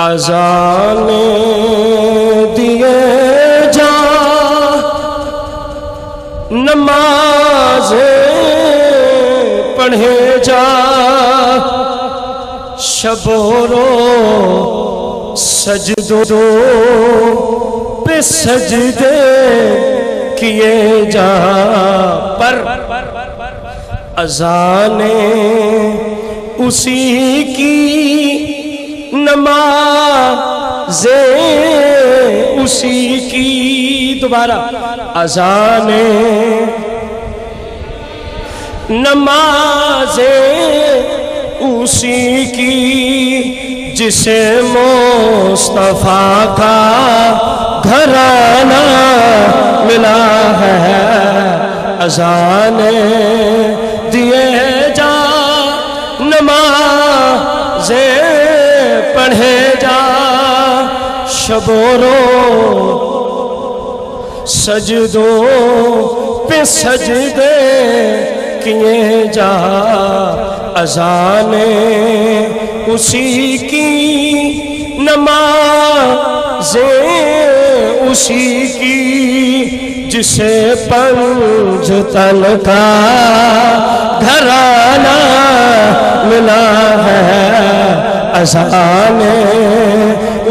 اذان دیے جا نماز پڑھے جا شب و رو سجدوں پہ سجدے کیے جا، پر اذان اسی کی نماز اسی کی، دوبارہ اذان نماز اسی کی جسے مصطفیٰ کا گھرانہ ملا ہے، اذان دیے جا نماز پڑھے جا شب و رو سجدوں پہ سجدے کیے جا، اذان اسی کی نماز اسی کی جسے پنجتن کا گھرانہ ملا ہے، اذان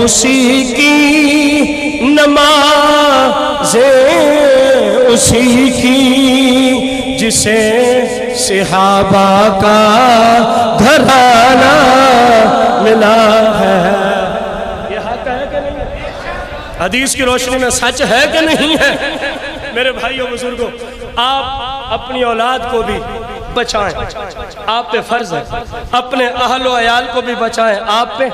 اسی کی نماز اسی کی جسے صحابہ کا گھرانہ ملا ہے۔ یہ حق ہے کہ نہیں ہے؟ حدیث کی روشنی میں سچ ہے کہ نہیں ہے؟ میرے بھائیوں بزرگوں، آپ اپنی اولاد کو بھی بچائیں، آپ پہ فرض ہے، اپنے اہل و عیال کو بھی بچائیں، آپ پہ۔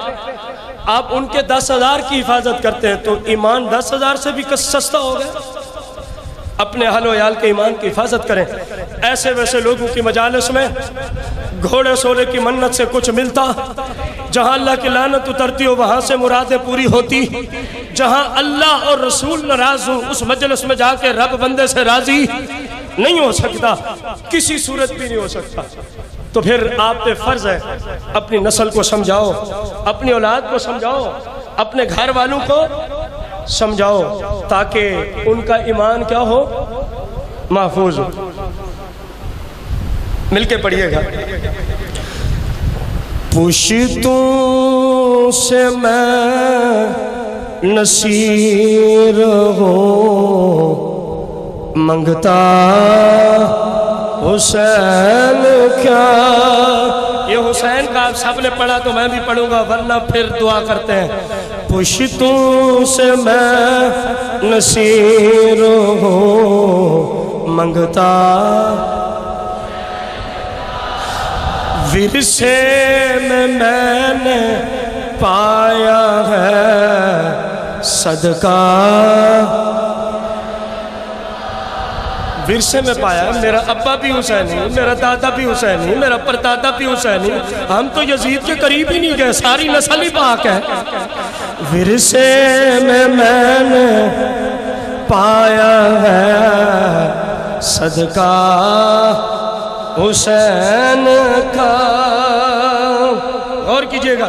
آپ ان کے 10,000 کی حفاظت کرتے ہیں تو ایمان 10,000 سے بھی سستا ہو گیا۔ اپنے اہل و عیال کے ایمان کی حفاظت کریں۔ ایسے ویسے لوگوں کی مجالس میں گھوڑے سونے کی منت سے کچھ ملتا، جہاں اللہ کی لعنت اترتی ہو وہاں سے مرادیں پوری ہوتی، جہاں اللہ اور رسول ناراض ہوں اس مجلس میں جا کے رب بندے سے راضی نہیں ہو سکتا، کسی صورت بھی نہیں ہو سکتا۔ تو پھر آپ پہ فرض ہے اپنی نسل کو سمجھاؤ، اپنی اولاد کو سمجھاؤ، اپنے گھر والوں کو سمجھاؤ تاکہ ان کا ایمان کیا ہو، محفوظ ہو۔ مل کے پڑھیے گا۔ پشتوں سے میں نصیر ہوں منگتا حسین کیا۔ یہ حسین کا آپ سب نے پڑھا تو میں بھی پڑھوں گا، ورنہ پھر دعا کرتے ہیں۔ پشتوں سے میں نصیر ہوں منگتا ورثے میں نے پایا ہے صدقہ ورثے میں پایا میرا ابا بھی حسینی، میرا دادا بھی حسینی، میرا پردادا بھی حسینی، ہم تو یزید کے قریب ہی نہیں گئے، ساری نسل ہی پاک ہے۔ ورثے میں نے پایا ہے صدقہ حسین کا۔ غور کیجئے گا،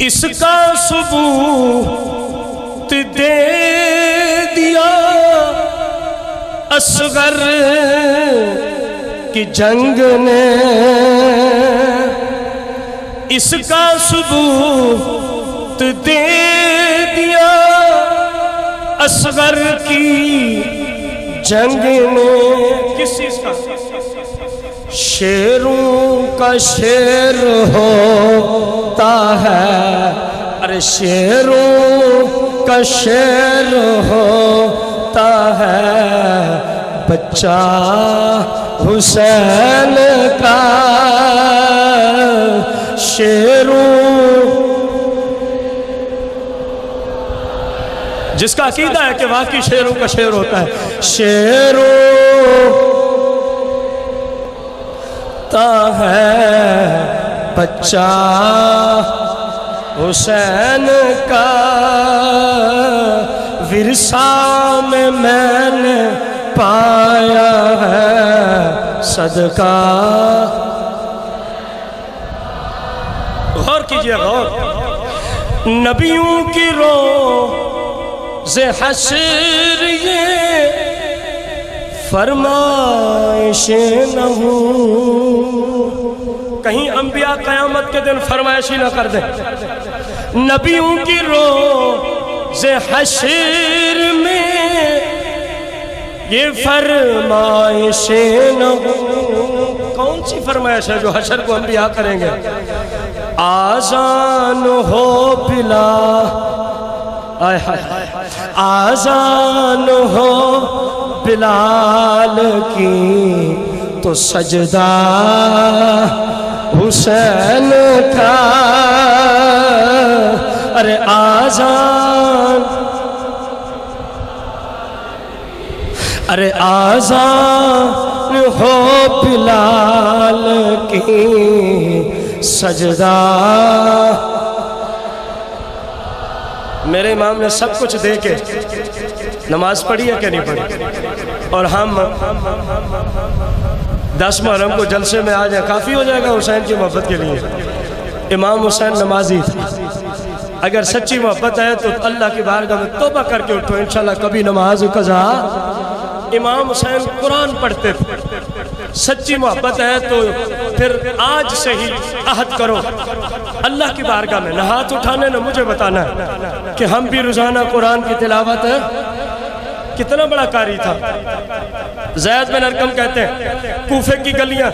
اس کا ثبوت دے دیا اصغر کی جنگ نے، اس کا ثبوت دے دیا اصغر کی جنگ نے۔ کس چیز کا؟ شیروں کا شیر ہوتا ہے، ارے شیروں کا شیر ہوتا ہے بچہ حسین کا۔ شیروں، جس کا عقیدہ ہے کہ واقعی شیروں کا شیر ہوتا ہے، شیروں تا ہے بچہ حسین کا۔ ورثہ میں نے پایا ہے صدقہ۔ غور کیجئے، غور، نبیوں کی روز حشر یہ فرمائشیں نہ ہوں، کہیں انبیاء قیامت کے دن فرمائشی نہ کر دیں۔ نبیوں کی روز حشر میں یہ فرمائشیں نہ ہوں۔ کون سی فرمائش ہے جو حشر کو انبیاء کریں گے؟ آذان ہو بلا، آذان ہو بلال کی تو سجدہ حسین کا۔ ارے آذان، ارے آذان ہو بلال کی سجدہ۔ میرے امام نے سب کچھ دے کے نماز پڑھی ہے کہ نہیں پڑھی؟ اور ہم 10 محرم کو جلسے میں آ جائیں، کافی ہو جائے گا حسین کی محبت کے لیے۔ امام حسین نمازی تھا، اگر سچی محبت ہے تو اللہ کی بارگاہ میں توبہ کر کے اٹھو، انشاءاللہ کبھی نماز قضا۔ امام حسین قرآن پڑھتے تھے، سچی محبت ہے تو پھر آج سے ہی عہد کرو اللہ کی بارگاہ میں، نہ ہاتھ اٹھانے نہ مجھے بتانا ہے کہ ہم بھی روزانہ قرآن کی تلاوت ہے۔ کتنا بڑا قاری تھا زید بن ارقم، کہتے ہیں کوفے کی گلیاں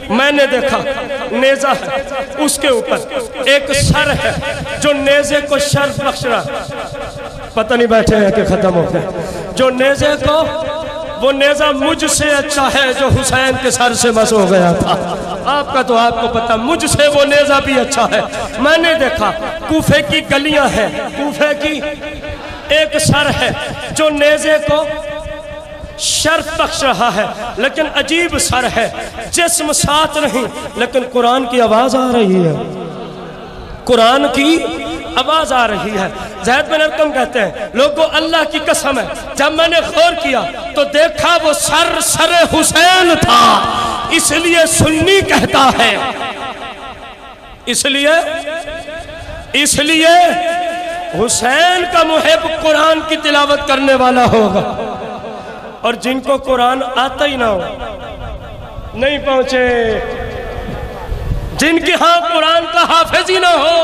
میں نے دیکھا، نیزہ ہے اس کے اوپر ایک سر ہے جو نیزے کو شرف بخش رہا، پتہ نہیں بیٹھے ہیں کہ ختم ہو گئے، جو نیزے کو، وہ نیزہ مجھ سے اچھا ہے جو حسین کے سر سے مس ہو گیا تھا۔ آپ کا تو آپ کو پتہ، مجھ سے وہ نیزہ بھی اچھا ہے۔ میں نے دیکھا کوفے کی گلیاں ہیں، کوفے کی ایک سر ہے جو نیزے کو شرف بخش رہا ہے، لیکن عجیب سر ہے، جسم ساتھ نہیں، لیکن قرآن کی آواز آ رہی ہے، قرآن کی آواز آ رہی ہے۔ زید بن ارقم کہتے ہیں لوگوں اللہ کی قسم ہے، جب میں نے غور کیا تو دیکھا وہ سر حسین تھا، اس لیے سنی کہتا ہے، اس لیے حسین کا محب قرآن کی تلاوت کرنے والا ہوگا، اور جن کو قرآن آتا ہی نہ ہو، نہیں پہنچے، جن کے ہاں قرآن کا حافظ ہی نہ ہو،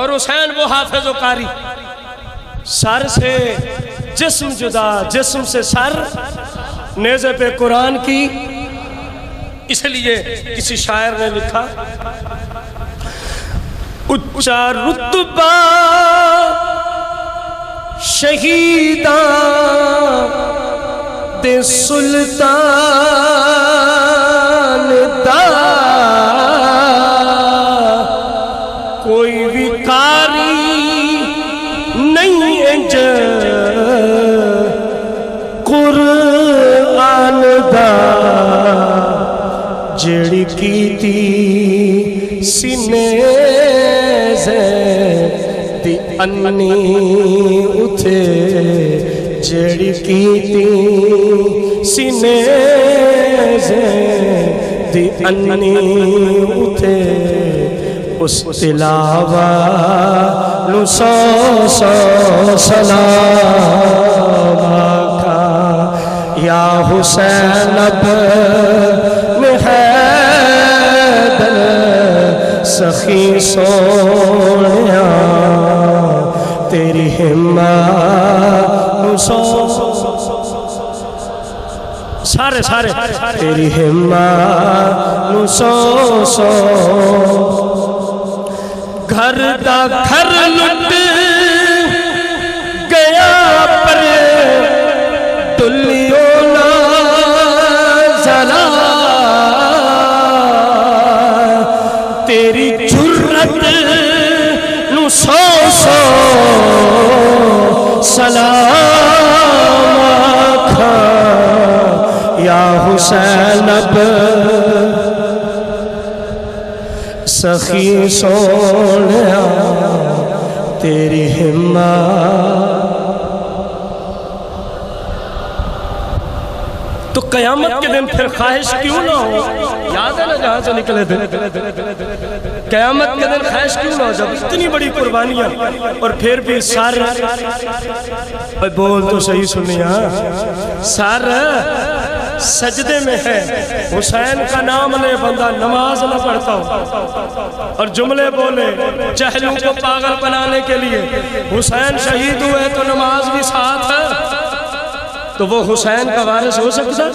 اور حسین وہ حافظ و قاری، سر سے جسم جدا، جسم سے سر، نیزے پہ قرآن کی۔ اس لیے کسی شاعر نے لکھا اچا رتبہ شہیداں دے سلطان دا کوئی وکاری نہیں انج قرآن دا جڑی کیتی سینے دی انی اتھے جڑی کیتی سینے دی انی اتھے اس تلاوہ نو سو سلام آقا یا حسین ابن حیدر سخی سونیا تیری ہمت نو سو سارے تیری ہمت نو سو گھر دا گھر لٹ گیا پر دلیوں نہ زلا تیری جرت نو سو سلام آکھا یا حسین اب سخی سونیا تیری ہمت تو قیامت کے دن پھر خواہش کیوں نہ ہو یاد ہے نا جہاں سے نکلے دن قیامت کے دن خواہش کیوں نہ ہو جب اتنی بڑی قربانیاں اور پھر بھی سارے بول تو صحیح سنیا سارے سجدے میں ہے حسین کا نام لے بندہ نماز نہ پڑھتا ہو اور جملے بولے جہلوں کو پاگل بنانے کے لیے حسین شہید ہوئے تو نماز بھی ساتھ ہے تو وہ حسین کا وارث ہو سکتا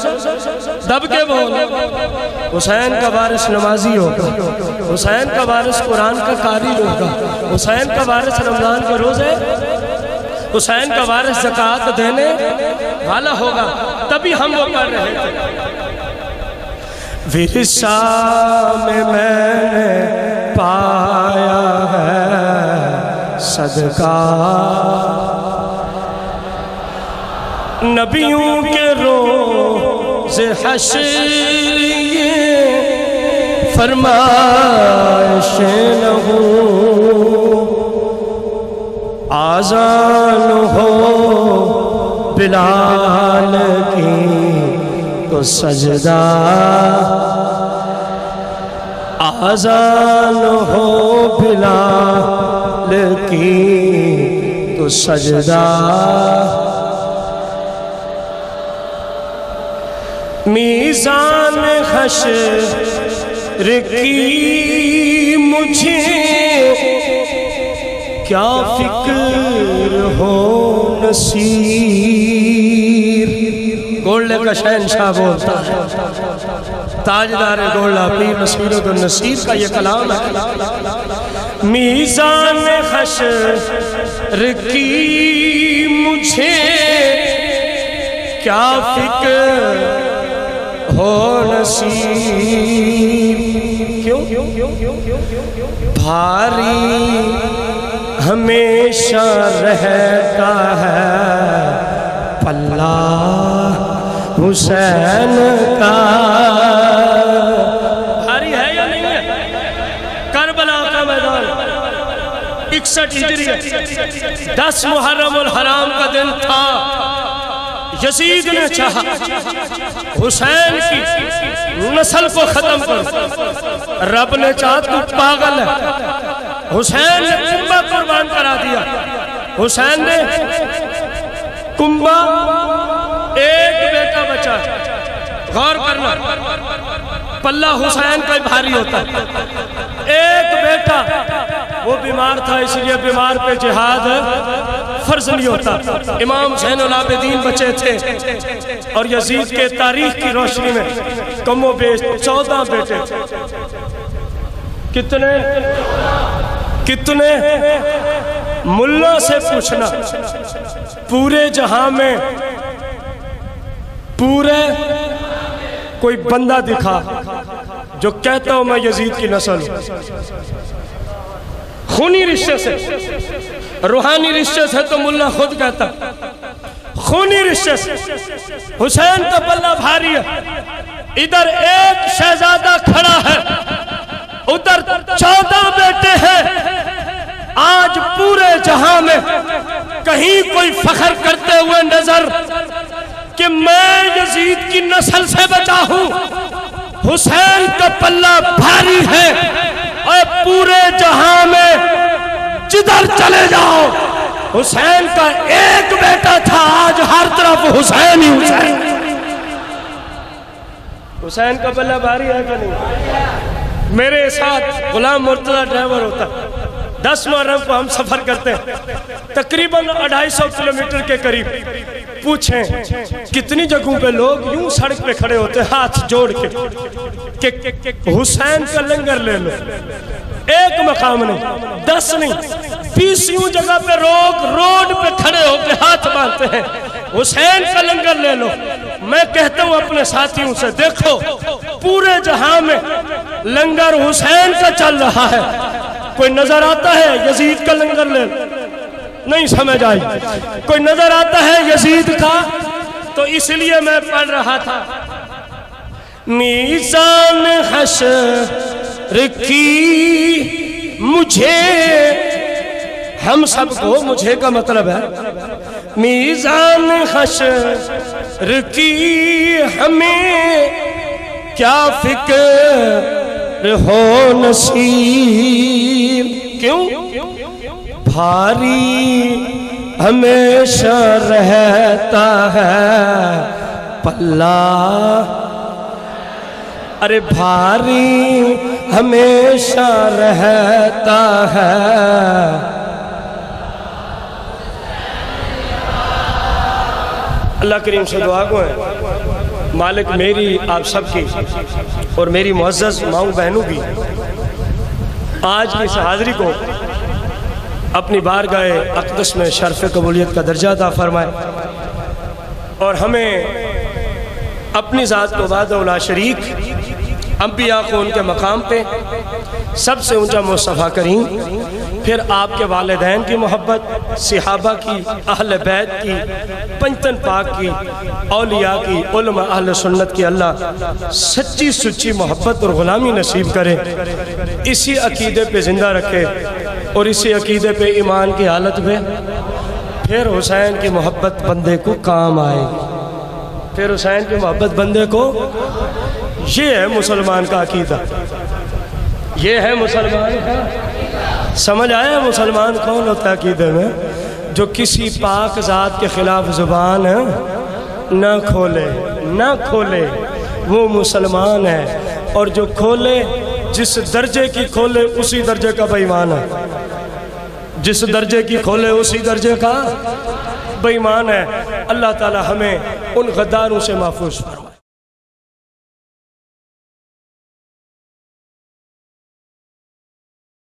دب کے بول حسین کا وارث نمازی ہوگا حسین کا وارث قرآن کا قاری ہوگا حسین کا وارث رمضان کے روزے حسین کا وارث زکوٰۃ دینے والا ہوگا تبھی ہم وہ کر رہے تھے ورثہ میں نے پایا ہے صدقہ نبیوں کے روز حشر فرمائش نہ ہو آذان ہو بلال کی تو سجدہ آذان ہو بلال کی تو سجدہ میزان حشر کی مجھے کیا فکر ہو نصیر گولڈے کا شہنشاہ بولتا ہے تاجدار گولڈا پیر نصیر النصیر کا یہ کلام ہے میزان حشر کی مجھے کیا فکر ہو نصیب کیوں بھاری ہمیشہ رہتا ہے پلہ حسین کا بھاری ہے یا نہیں ہے کربلا کا میدان 61 ہجری 10 محرم الحرام کا دن تھا یزید نے چاہا حسین کی نسل کو ختم کر رب نے چاہا تو پاگل ہے حسین نے کنبہ قربان کرا دیا حسین نے کنبہ ایک بیٹا بچا غور کرنا پلہ حسین کا بھاری ہوتا ہے ایک بیٹا وہ بیمار تھا اس لیے بیمار پہ جہاد فرض نہیں ہوتا امام زین العابدین بچے تھے اور یزید کے تاریخ کی روشنی میں کم و بیش 14 بیٹے تھے کتنے ملا سے پوچھنا پورے جہاں میں پورے کوئی بندہ دکھا جو کہتا ہوں میں یزید کی نسل ہوں خونی رشتے سے روحانی رشتے سے تو ملا خود کہتا خونی رشتے سے حسین کا پلہ بھاری ہے. ادھر ایک شہزادہ کھڑا ہے، ادھر 14 بیٹے ہیں. آج پورے جہاں میں کہیں کوئی فخر کرتے ہوئے نظر کہ میں یزید کی نسل سے بچا ہوں. حسین کا پلہ بھاری ہے اور پورے جہاں میں جدھر چلے جاؤ حسین کا ایک بیٹا تھا، آج ہر طرف حسین ہی حسین. حسین کا پلہ بھاری ہے کہ نہیں؟ میرے ساتھ غلام مرتضی ڈرائیور ہوتا ہے. 10 محرم کو ہم سفر کرتے ہیں تقریباً 250 کلومیٹر کے قریب. پوچھیں کتنی جگہوں پہ لوگ یوں سڑک پہ کھڑے ہوتے ہیں ہاتھ جوڑ کے کہ حسین کا لنگر لے لو. ایک مقام نہیں، 10 نہیں، 20 یوں جگہ پہ روڈ پہ کھڑے ہو کے ہاتھ باندھتے ہیں حسین کا لنگر لے لو. میں کہتا ہوں اپنے ساتھیوں سے، دیکھو پورے جہاں میں لنگر حسین کا چل رہا ہے. کوئی نظر آتا ہے یزید کا لنگر لے لو؟ نہیں سمجھ آئی. کوئی نظر آتا ہے یزید کا؟ تو اس لیے میں پڑھ رہا تھا میزان حشر کی مجھے، ہم سب کو، مجھے کا مطلب ہے میزان حشر کی ہمیں کیا فکر ہو نصیب. کیوں؟ بھاری ہمیشہ رہتا ہے پلہ، ارے بھاری ہمیشہ رہتا ہے. اللہ کریم سے دعا کو ہے مالک میری، آپ سب کی اور میری معزز ماؤں بہنوں کی آج کی اس حاضری کو اپنی بارگاہ اقدس میں شرف قبولیت کا درجہ عطا فرمائے، اور ہمیں اپنی ذات کو وحدہ لا شریک، انبیاء کو ان کے مقام پہ سب سے اونچا مصطفیٰ کریم، پھر آپ کے والدین کی محبت، صحابہ کی، اہل بیت کی، پنجتن پاک کی، اولیاء کی، علماء اہل سنت کی اللہ سچی سچی محبت اور غلامی نصیب کرے. اسی عقیدے پہ زندہ رکھے اور اسی عقیدے پہ ایمان کی حالت میں پھر حسین کی محبت بندے کو کام آئے گی. پھر حسین کی محبت بندے کو، یہ ہے مسلمان کا عقیدہ، یہ ہے مسلمان کا. سمجھ آیا مسلمان کون ہوتا ہے عقیدے میں؟ جو کسی پاک ذات کے خلاف زبان نہ کھولے وہ مسلمان ہے. اور جو کھولے، جس درجے کی کھولے اسی درجے کا بے ایمان ہے. جس درجے کی کھولے اسی درجے کا بے ایمان ہے. اللہ تعالی ہمیں ان غداروں سے محفوظ فرمائے.